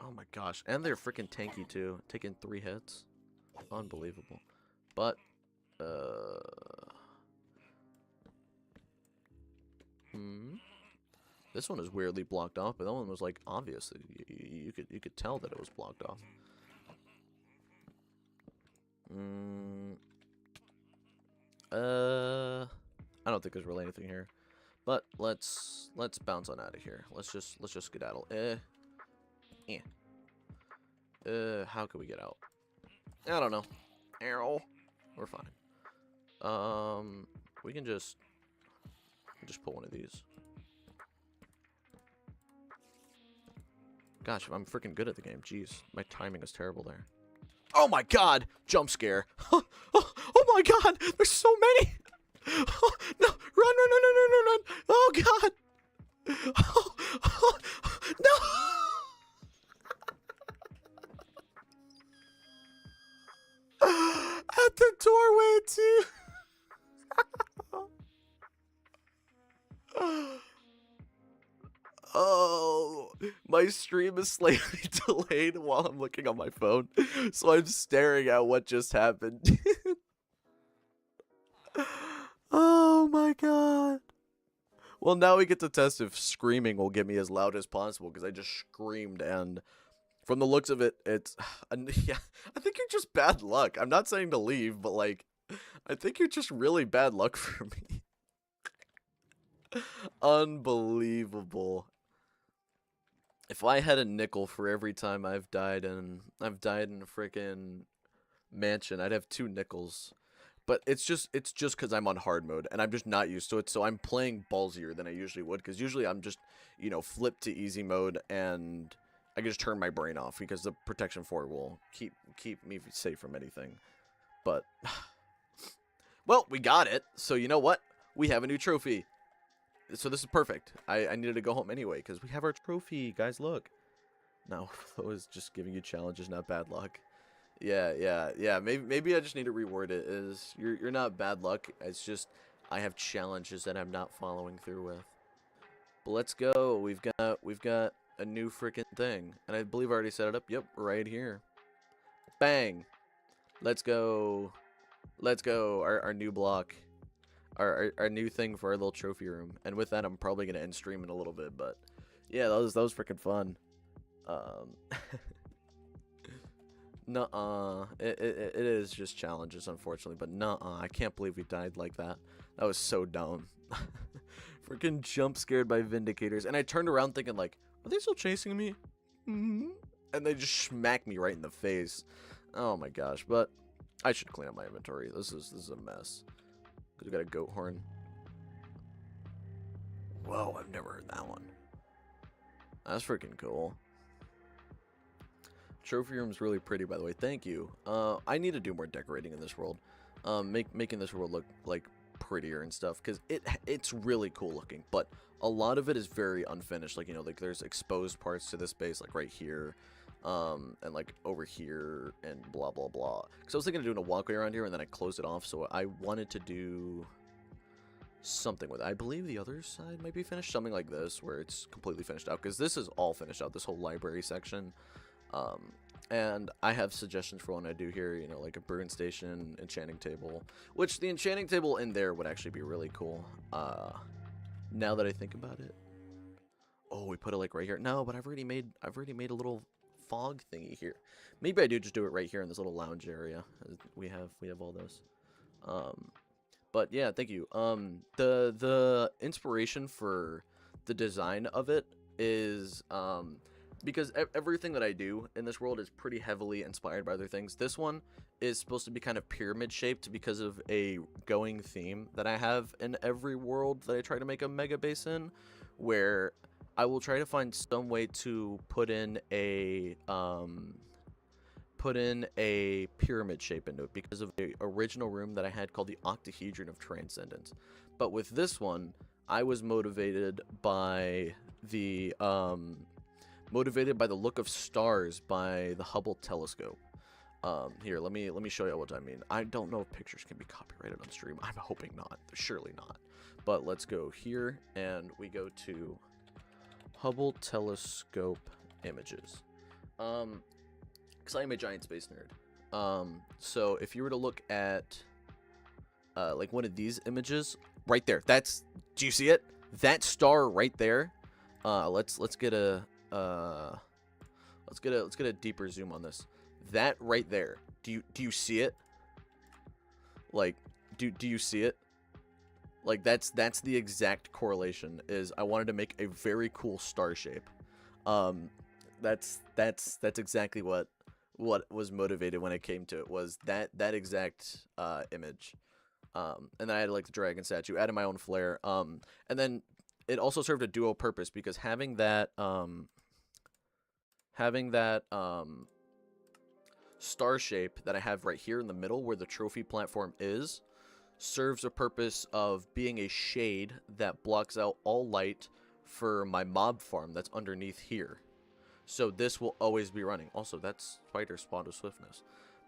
Oh my gosh. And they're freaking tanky too. Taking 3 hits. Unbelievable. But this one is weirdly blocked off, but that one was like obvious. You could tell that it was blocked off. I don't think there's really anything here, but let's bounce on out of here. Let's just skedaddle. How can we get out? I don't know. Arrow. We're fine. We can just put one of these. Gosh, I'm freaking good at the game. Jeez, my timing is terrible there. Oh my god! Jump scare. Oh my god! There's so many! Oh, no! Run! Oh god! Oh, no! At the doorway, too! Oh, my stream is slightly delayed while I'm looking on my phone, so I'm staring at what just happened. Oh my god. Well, now we get to test if screaming will get me as loud as possible, because I just screamed, and from the looks of it, it's... yeah, I think you're just bad luck. I'm not saying to leave, but, like, I think you're just really bad luck for me. Unbelievable. If I had a nickel for every time I've died in a freaking mansion, I'd have 2 nickels. But it's just because I'm on hard mode, and I'm just not used to it, so I'm playing ballsier than I usually would, because usually I'm just, you know, flip to easy mode, and I can just turn my brain off, because the protection 4 will keep me safe from anything. But, well, we got it, so you know what? We have a new trophy. So this is perfect. I needed to go home anyway, because we have our trophy, guys, look. No, that was just giving you challenges, not bad luck. Yeah. Maybe I just need to reword it. You're not bad luck. It's just I have challenges that I'm not following through with. But let's go. We've got a new freaking thing, and I believe I already set it up. Yep, right here. Bang. Let's go. Let's go. Our new block. Our new thing for our little trophy room. And with that, I'm probably gonna end stream in a little bit, but yeah, that was freaking fun. Nuh-uh. It is just challenges, unfortunately, but nuh-uh. I can't believe we died like that. That was so dumb. Freaking jump scared by Vindicators. And I turned around thinking, like, are they still chasing me? And they just smacked me right in the face. Oh my gosh, but I should clean up my inventory. This is a mess. Cause we got a goat horn. Whoa, I've never heard that one. That's freaking cool. Trophy room's really pretty, by the way. Thank you. I need to do more decorating in this world. Making this world look like prettier and stuff, because it's really cool looking, but a lot of it is very unfinished. Like, you know, like there's exposed parts to this base, like right here, and like over here, and blah blah blah. Because I was thinking of doing a walkway around here, and then I closed it off. So I wanted to do something with it. I believe the other side might be finished, something like this, where it's completely finished out. Because this is all finished out. This whole library section. And I have suggestions for what I do here, you know, like a brewing station, enchanting table, which the enchanting table in there would actually be really cool, now that I think about it. Oh, we put it like right here. No, but I've already made a little fog thingy here. Maybe I do just do it right here in this little lounge area. We have all those. But yeah, thank you. The inspiration for the design of it is, because everything that I do in this world is pretty heavily inspired by other things. This one is supposed to be kind of pyramid shaped because of a going theme that I have in every world that I try to make a mega base in, where I will try to find some way to put in a pyramid shape into it because of the original room that I had called the Octahedron of Transcendence. But with this one, I was motivated by the look of stars by the Hubble telescope. Here, let me show you what I mean. I don't know if pictures can be copyrighted on stream. I'm hoping not. Surely not. But let's go here, and we go to Hubble telescope images. Because I am a giant space nerd. So if you were to look at like one of these images right there, do you see it? That star right there. Let's get a deeper zoom on this. That right there. Do you see it? Like, do you see it? Like, that's the exact correlation. Is I wanted to make a very cool star shape. That's exactly what was motivated when it came to it, was that exact image. And then I had like the dragon statue, added my own flair. And then it also served a dual purpose, because having that star shape that I have right here in the middle where the trophy platform is serves a purpose of being a shade that blocks out all light for my mob farm that's underneath here. So this will always be running. Also, that's spider spawn of swiftness.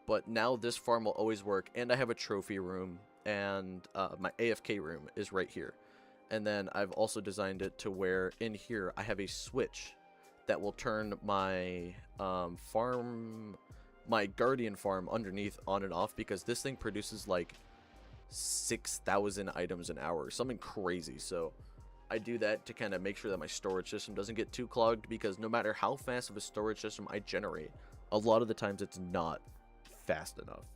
But now this farm will always work, and I have a trophy room, and my AFK room is right here. And then I've also designed it to where in here I have a switch that will turn my my guardian farm underneath on and off, because this thing produces like 6,000 items an hour, something crazy. So I do that to kind of make sure that my storage system doesn't get too clogged, because no matter how fast of a storage system I generate, a lot of the times it's not fast enough.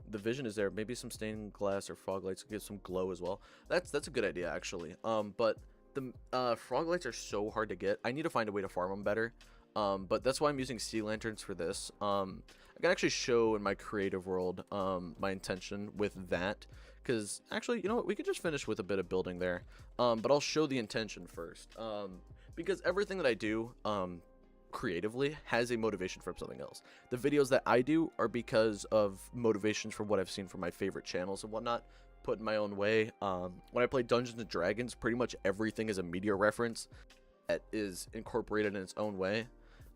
The vision is there. Maybe some stained glass or fog lights give some glow as well. That's a good idea, actually. But the frog lights are so hard to get. I need to find a way to farm them better. But that's why I'm using sea lanterns for this. I can actually show in my creative world my intention with that, because actually, you know what, we could just finish with a bit of building there. But I'll show the intention first, because everything that I do creatively has a motivation from something else. The videos that I do are because of motivations from what I've seen from my favorite channels and whatnot, put in my own way. When I play Dungeons and Dragons, pretty much everything is a media reference that is incorporated in its own way.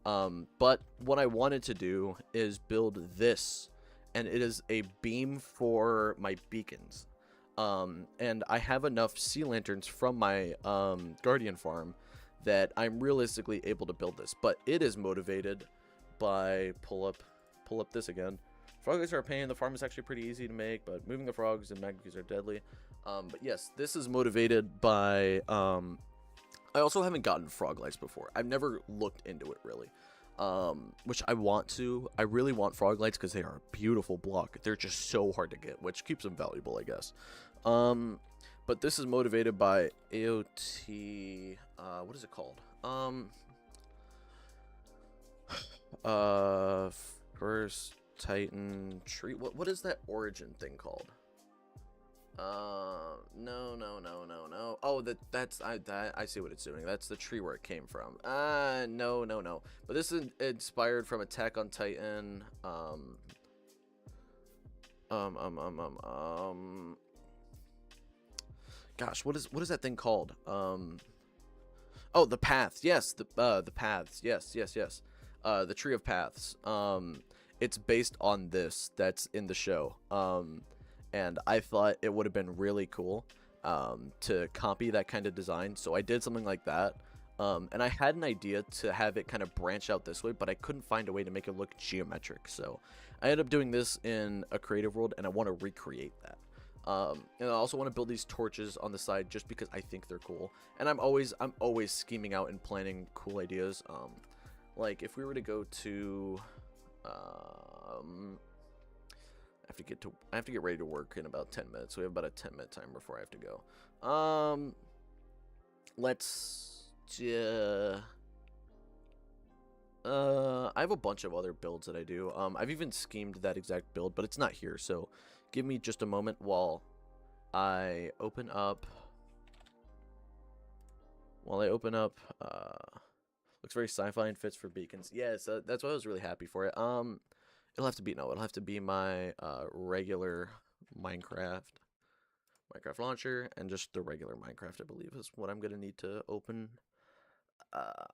But what I wanted to do is build this, and it is a beam for my beacons. And I have enough sea lanterns from my guardian farm that I'm realistically able to build this, but it is motivated by pull up this again, Frog legs are a pain. The farm is actually pretty easy to make, but moving the frogs and magma cubes are deadly. But yes, this is motivated by. I also haven't gotten frog legs before. I've never looked into it really. Which I want to. I really want frog legs because they are a beautiful block. They're just so hard to get, which keeps them valuable, I guess. But this is motivated by AOT. What is it called? First Titan tree. What is that origin thing called? No. Oh, that's I see what it's doing. That's the tree where it came from. No. But this is inspired from Attack on Titan. Gosh, what is that thing called? Oh, the paths. Yes, the paths. Yes. The tree of paths. It's based on this. That's in the show. And I thought it would have been really cool to copy that kind of design. So I did something like that. And I had an idea to have it kind of branch out this way, but I couldn't find a way to make it look geometric. So I ended up doing this in a creative world, and I want to recreate that. And I also want to build these torches on the side just because I think they're cool. And I'm always scheming out and planning cool ideas. Like if we were to go to I have to get ready to work in about 10 minutes. So we have about a 10-minute time before I have to go. I have a bunch of other builds that I do. I've even schemed that exact build, but it's not here. So give me just a moment while I open up. Looks very sci-fi and fits for beacons. Yes, that's why I was really happy for it. It'll have to be my regular Minecraft launcher, and just the regular Minecraft, I believe, is what I'm gonna need to open.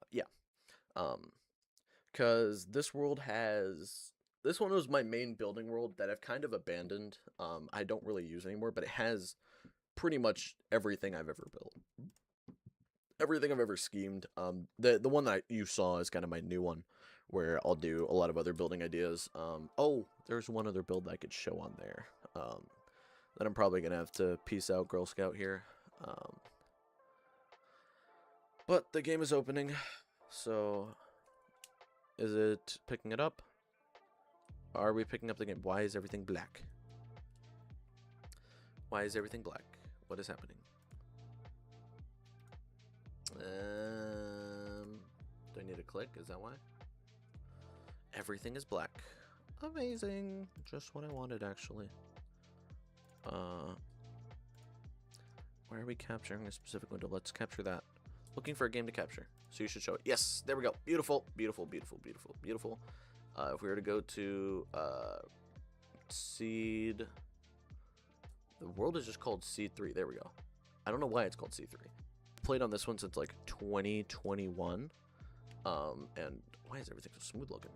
Yeah. Because this one was my main building world that I've kind of abandoned. I don't really use anymore, but it has pretty much everything I've ever built. Everything I've ever schemed. The one that you saw is kind of my new one, where I'll do a lot of other building ideas. Oh, there's one other build that I could show on there. That I'm probably gonna have to peace out, Girl Scout here. But the game is opening, so is it picking it up? Are we picking up the game? Why is everything black? Why is everything black? What is happening? Do I need to click? Is that why? Everything is black. Amazing. Just what I wanted, actually. Where are we capturing a specific window? Let's capture that. Looking for a game to capture. So you should show it. Yes, there we go. Beautiful. If we were to go to seed, the world is just called seed 3. There we go. I don't know why it's called seed 3. Played on this one since like 2021. And why is everything so smooth looking?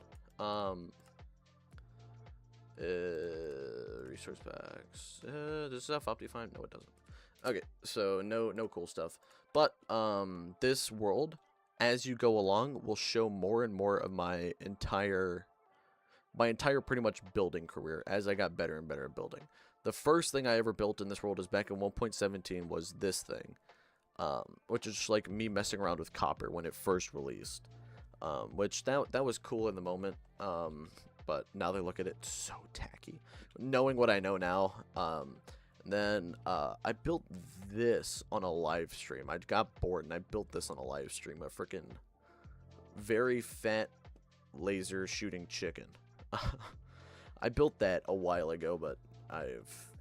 Resource packs. Does stuff Optifine? No, it doesn't. Okay, so no cool stuff. But this world, as you go along, will show more and more of my entire pretty much building career as I got better and better at building. The first thing I ever built in this world is back in 1.17 was this thing, which is just like me messing around with copper when it first released, which that was cool in the moment. But now they look at it so tacky. Knowing what I know now, then I built this on a live stream. I got bored and I built this on a live stream. A freaking very fat laser shooting chicken. I built that a while ago, but I've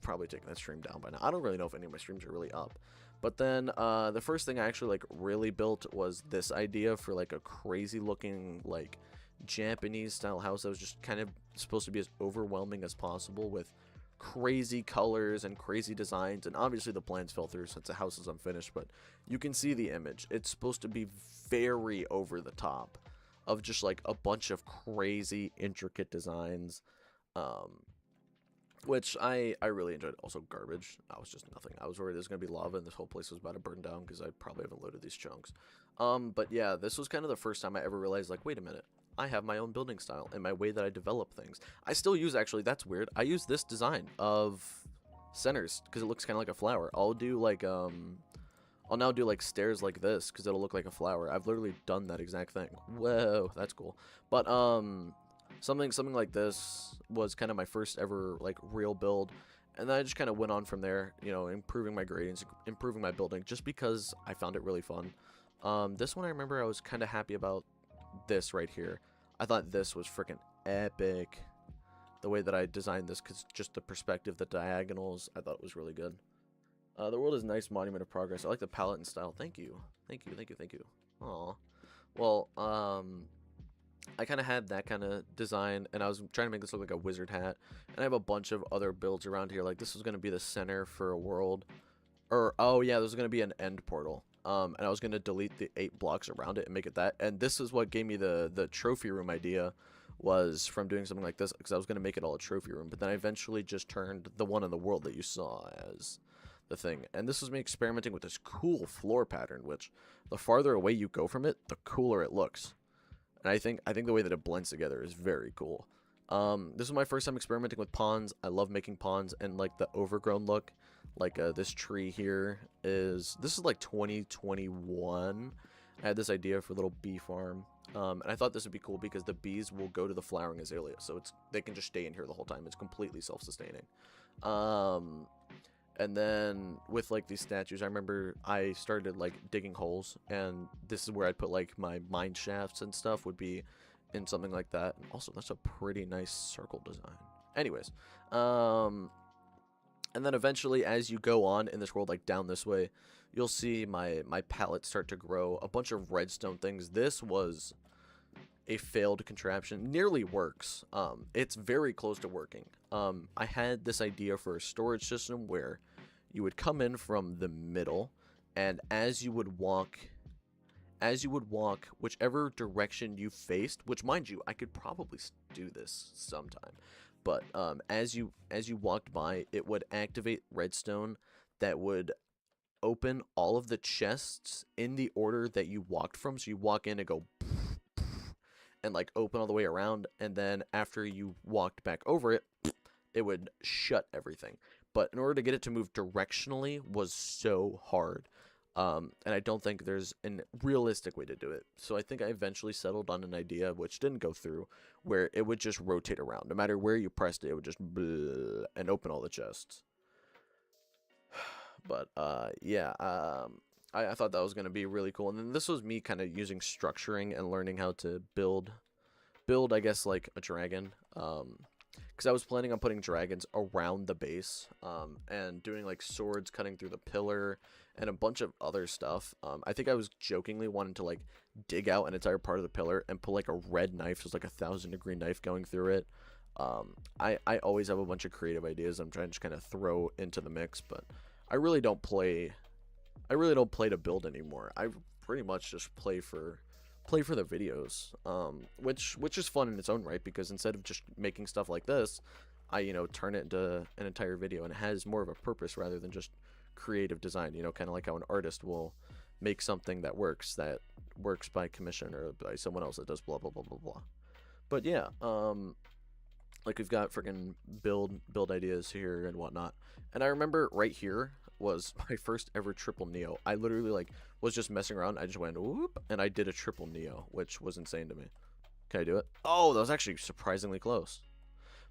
probably taken that stream down by now. I don't really know if any of my streams are really up. But then the first thing I actually like really built was this idea for like a crazy looking like Japanese style house that was just kind of supposed to be as overwhelming as possible with crazy colors and crazy designs. And obviously the plans fell through since the house is unfinished, but you can see the image. It's supposed to be very over the top of just like a bunch of crazy intricate designs, which I really enjoyed. Also garbage. I was just nothing. I was worried there's gonna be lava and this whole place was about to burn down because I probably haven't loaded these chunks. But yeah, this was kind of the first time I ever realized, like, wait a minute, I have my own building style and my way that I develop things. I still use, actually, that's weird. I use this design of centers because it looks kind of like a flower. I'll now do like stairs like this because it'll look like a flower. I've literally done that exact thing. Whoa, that's cool. But something like this was kind of my first ever like real build, and then I just kind of went on from there. You know, improving my gradients, improving my building, just because I found it really fun. This one I remember I was kind of happy about this right here. I thought this was freaking epic. The way that I designed this, because just the perspective, the diagonals, I thought it was really good. The world is a nice monument of progress. I like the palette and style. Thank you. Thank you, thank you, thank you. Aw. Well, I kind of had that kind of design, and I was trying to make this look like a wizard hat. And I have a bunch of other builds around here. Like, this was going to be the center for a world. Or, oh yeah, there's going to be an end portal. And I was going to delete the 8 blocks around it and make it that. And this is what gave me the trophy room idea, was from doing something like this, because I was going to make it all a trophy room. But then I eventually just turned the one in the world that you saw as the thing. And this was me experimenting with this cool floor pattern, which the farther away you go from it, the cooler it looks. And I think the way that it blends together is very cool. This was my first time experimenting with ponds. I love making ponds, and like the overgrown look, like this tree here this is like 2021. I had this idea for a little bee farm, and I thought this would be cool because the bees will go to the flowering azalea, so they can just stay in here the whole time. It's completely self-sustaining. And then with like these statues, I remember I started like digging holes, and this is where I'd put like my mine shafts and stuff would be in something like that. And also, that's a pretty nice circle design. Anyways, and then eventually, as you go on in this world, like down this way, you'll see my palette start to grow. A bunch of redstone things. This was a failed contraption. Nearly works. It's very close to working. I had this idea for a storage system where you would come in from the middle, and as you would walk whichever direction you faced, which, mind you, I could probably do this sometime, but as you walked by, it would activate redstone that would open all of the chests in the order that you walked from. So you walk in and go and like open all the way around, and then after you walked back over it, it would shut everything. But in order to get it to move directionally was so hard. And I don't think there's a realistic way to do it. So I think I eventually settled on an idea, which didn't go through, where it would just rotate around. No matter where you pressed it, it would just and open all the chests. But yeah, I thought that was going to be really cool. And then this was me kind of using structuring and learning how to build, I guess, like a dragon. Because I was planning on putting dragons around the base, and doing like swords cutting through the pillar and a bunch of other stuff. I think I was jokingly wanting to like dig out an entire part of the pillar and put like a red knife, so it's like a 1,000-degree knife going through it. I always have a bunch of creative ideas I'm trying to just kind of throw into the mix, but I really don't play to build anymore. I pretty much just play for the videos, which is fun in its own right, because instead of just making stuff like this, I turn it into an entire video, and it has more of a purpose rather than just creative design. Kind of like how an artist will make something that works by commission or by someone else that does blah blah blah blah blah. But yeah, like we've got freaking build ideas here and whatnot. And I remember right here was my first ever triple neo. I literally like was just messing around. I just went whoop, and I did a triple neo, which was insane to me. Can I do it? Oh, that was actually surprisingly close.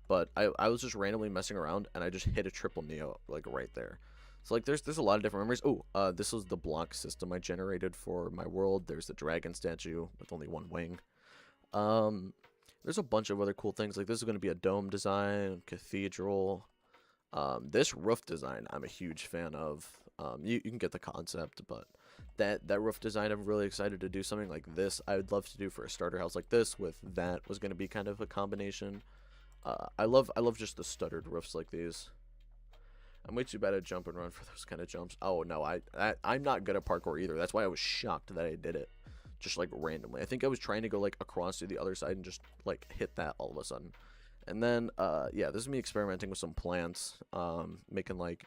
But I was just randomly messing around, and I just hit a triple neo like right there. So like there's a lot of different memories. Oh, this was the block system I generated for my world. There's the dragon statue with only one wing. There's a bunch of other cool things. Like this is going to be a dome design, cathedral. This roof design I'm a huge fan of. You can get the concept, but that roof design, I'm really excited to do something like this. I would love to do for a starter house like this, with that was going to be kind of a combination. I love just the stuttered roofs like these. I'm way too bad at jump and run for those kind of jumps. Oh no, I'm not good at parkour either. That's why I was shocked that I did it just like randomly. I think I was trying to go like across to the other side and just like hit that all of a sudden. And then yeah, this is me experimenting with some plants, making like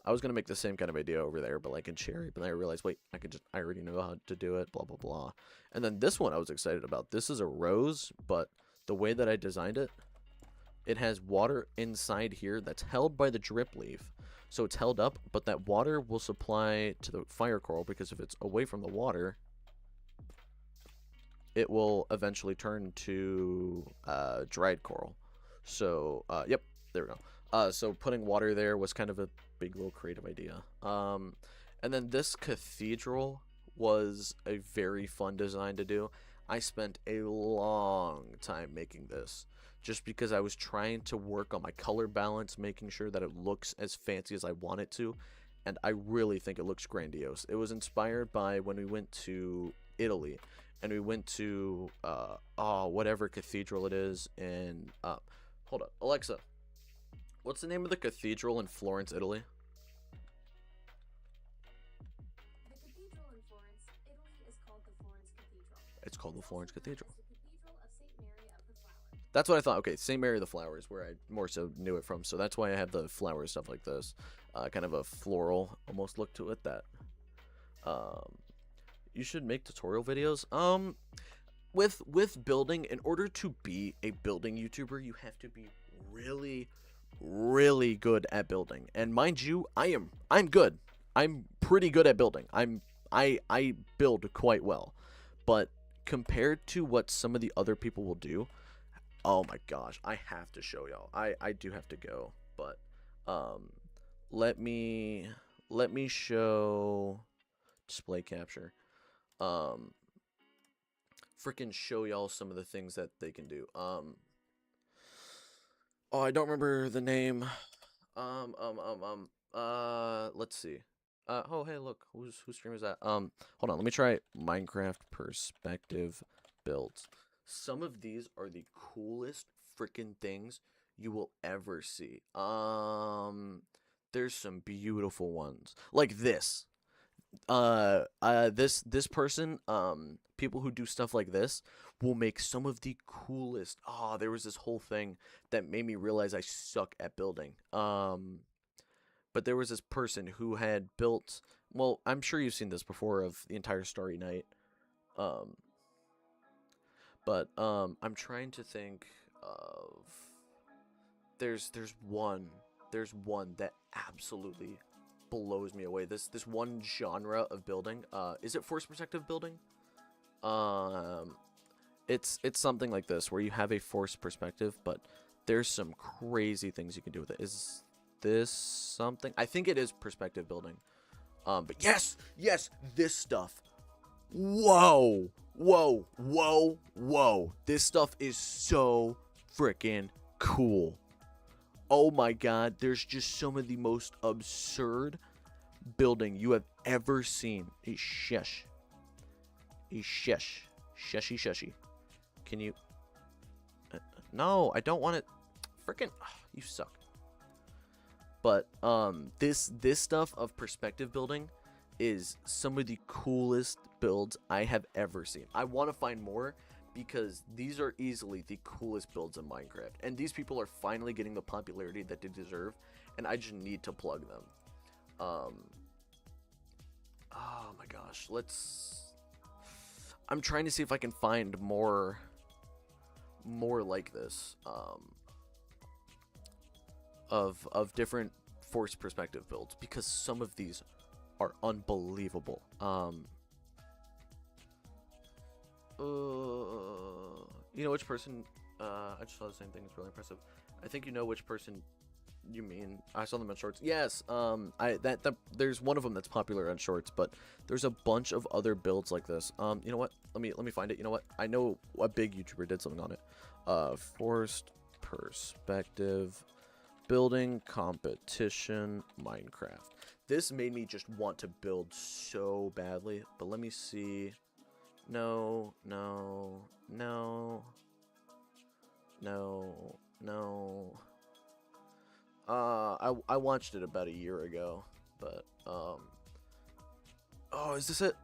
I was gonna make the same kind of idea over there, but like in cherry. But then I realized, wait, I already know how to do it. Blah blah blah. And then this one I was excited about. This is a rose, but the way that I designed it, it has water inside here that's held by the drip leaf. So it's held up, but that water will supply to the fire coral, because if it's away from the water, it will eventually turn to dried coral. So, yep, there we go. So putting water there was kind of a big little creative idea. And then this cathedral was a very fun design to do. I spent a long time making this, just because I was trying to work on my color balance, making sure that it looks as fancy as I want it to, and I really think it looks grandiose. It was inspired by when we went to Italy, and we went to whatever cathedral it is in hold up, Alexa, what's the name of the cathedral in Florence, Italy? The cathedral in Florence, Italy is called the Florence Cathedral. It's called the Florence Cathedral. The Cathedral of St. Mary of the Flowers. That's what I thought. Okay, St. Mary of the Flowers, where I more so knew it from. So that's why I have the flower stuff like this. Kind of a floral almost look to it. That you should make tutorial videos. With building, in order to be a building YouTuber, you have to be really good at building. And mind you, I'm good. I'm pretty good at building. I build quite well. But compared to what some of the other people will do, oh my gosh, I have to show y'all. I do have to go, but let me show display capture. Freaking show y'all some of the things that they can do. Oh, I don't remember the name. Let's see. Oh, hey, look, whose stream is that? Hold on, let me try Minecraft perspective builds. Some of these are the coolest freaking things you will ever see. There's some beautiful ones like this. This person, people who do stuff like this will make some of the coolest. Oh, there was this whole thing that made me realize I suck at building. But there was this person who had built, well, I'm sure you've seen this before, of the entire Starry Night. But I'm trying to think of, there's one that absolutely blows me away. This one genre of building, is it force perspective building? It's something like this, where you have a force perspective, but there's some crazy things you can do with it. Is this something? I think it is perspective building. But yes, this stuff. Whoa. This stuff is so freaking cool. Oh my god, there's just some of the most absurd building you have ever seen. Shushy. Can you? No, I don't want it. Freaking, you suck. But this stuff of perspective building is some of the coolest builds I have ever seen. I want to find more, because these are easily the coolest builds in Minecraft, and these people are finally getting the popularity that they deserve, and I just need to plug them. Oh my gosh, I'm trying to see if I can find more like this, of different force perspective builds, because some of these are unbelievable. You know which person? I just saw the same thing. It's really impressive. I think you know which person you mean. I saw them on Shorts. Yes. There's one of them that's popular on Shorts, but there's a bunch of other builds like this. You know what? Let me find it. You know what? I know a big YouTuber did something on it. Forced perspective building competition Minecraft. This made me just want to build so badly, but let me see. No. I watched it about a year ago, but oh, is this it?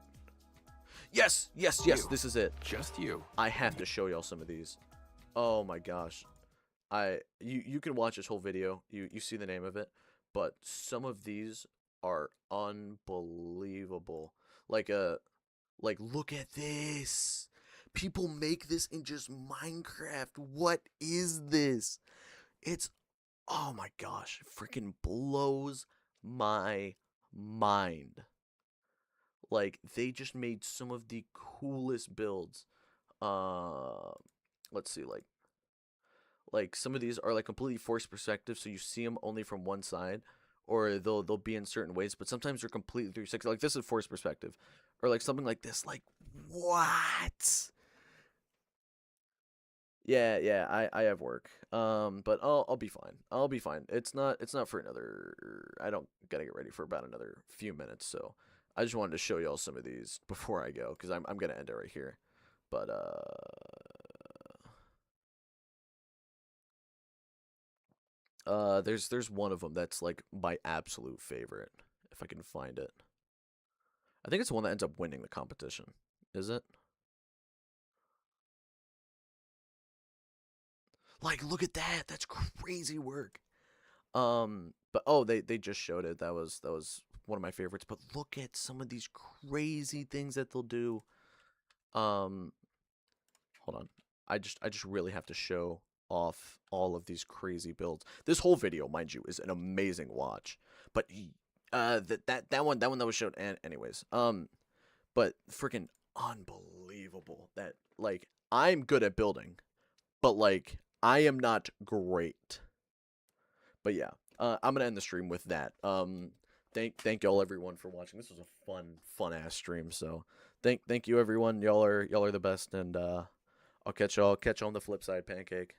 Yes, this is it. Just you. I have to show y'all some of these. Oh my gosh. You can watch this whole video. You see the name of it, but some of these are unbelievable. Like a like look at this. People make this in just Minecraft. What is this? It's oh my gosh, it freaking blows my mind. Like they just made some of the coolest builds. Uh, let's see, like some of these are like completely forced perspective, so you see them only from one side, or they'll be in certain ways, but sometimes they're completely 360. Like this is forced perspective, or like something like this. Like what? Yeah, yeah, I have work. But I'll be fine. I'll be fine. It's not for another. I don't gotta get ready for about another few minutes. So I just wanted to show y'all some of these before I go, because I'm gonna end it right here. But there's one of them that's like my absolute favorite. If I can find it, I think it's the one that ends up winning the competition. Is it? Like, look at that. That's crazy work. But oh, they just showed it. That was one of my favorites. But look at some of these crazy things that they'll do. Um, hold on. I just really have to show off all of these crazy builds. This whole video, mind you, is an amazing watch. But that one that was showed. And anyways, but freaking unbelievable that like I'm good at building, but like I am not great. But yeah, I'm gonna end the stream with that. Thank y'all everyone for watching. This was a fun ass stream. So thank you everyone. Y'all are the best, and I'll catch y'all on the flip side, Pancake.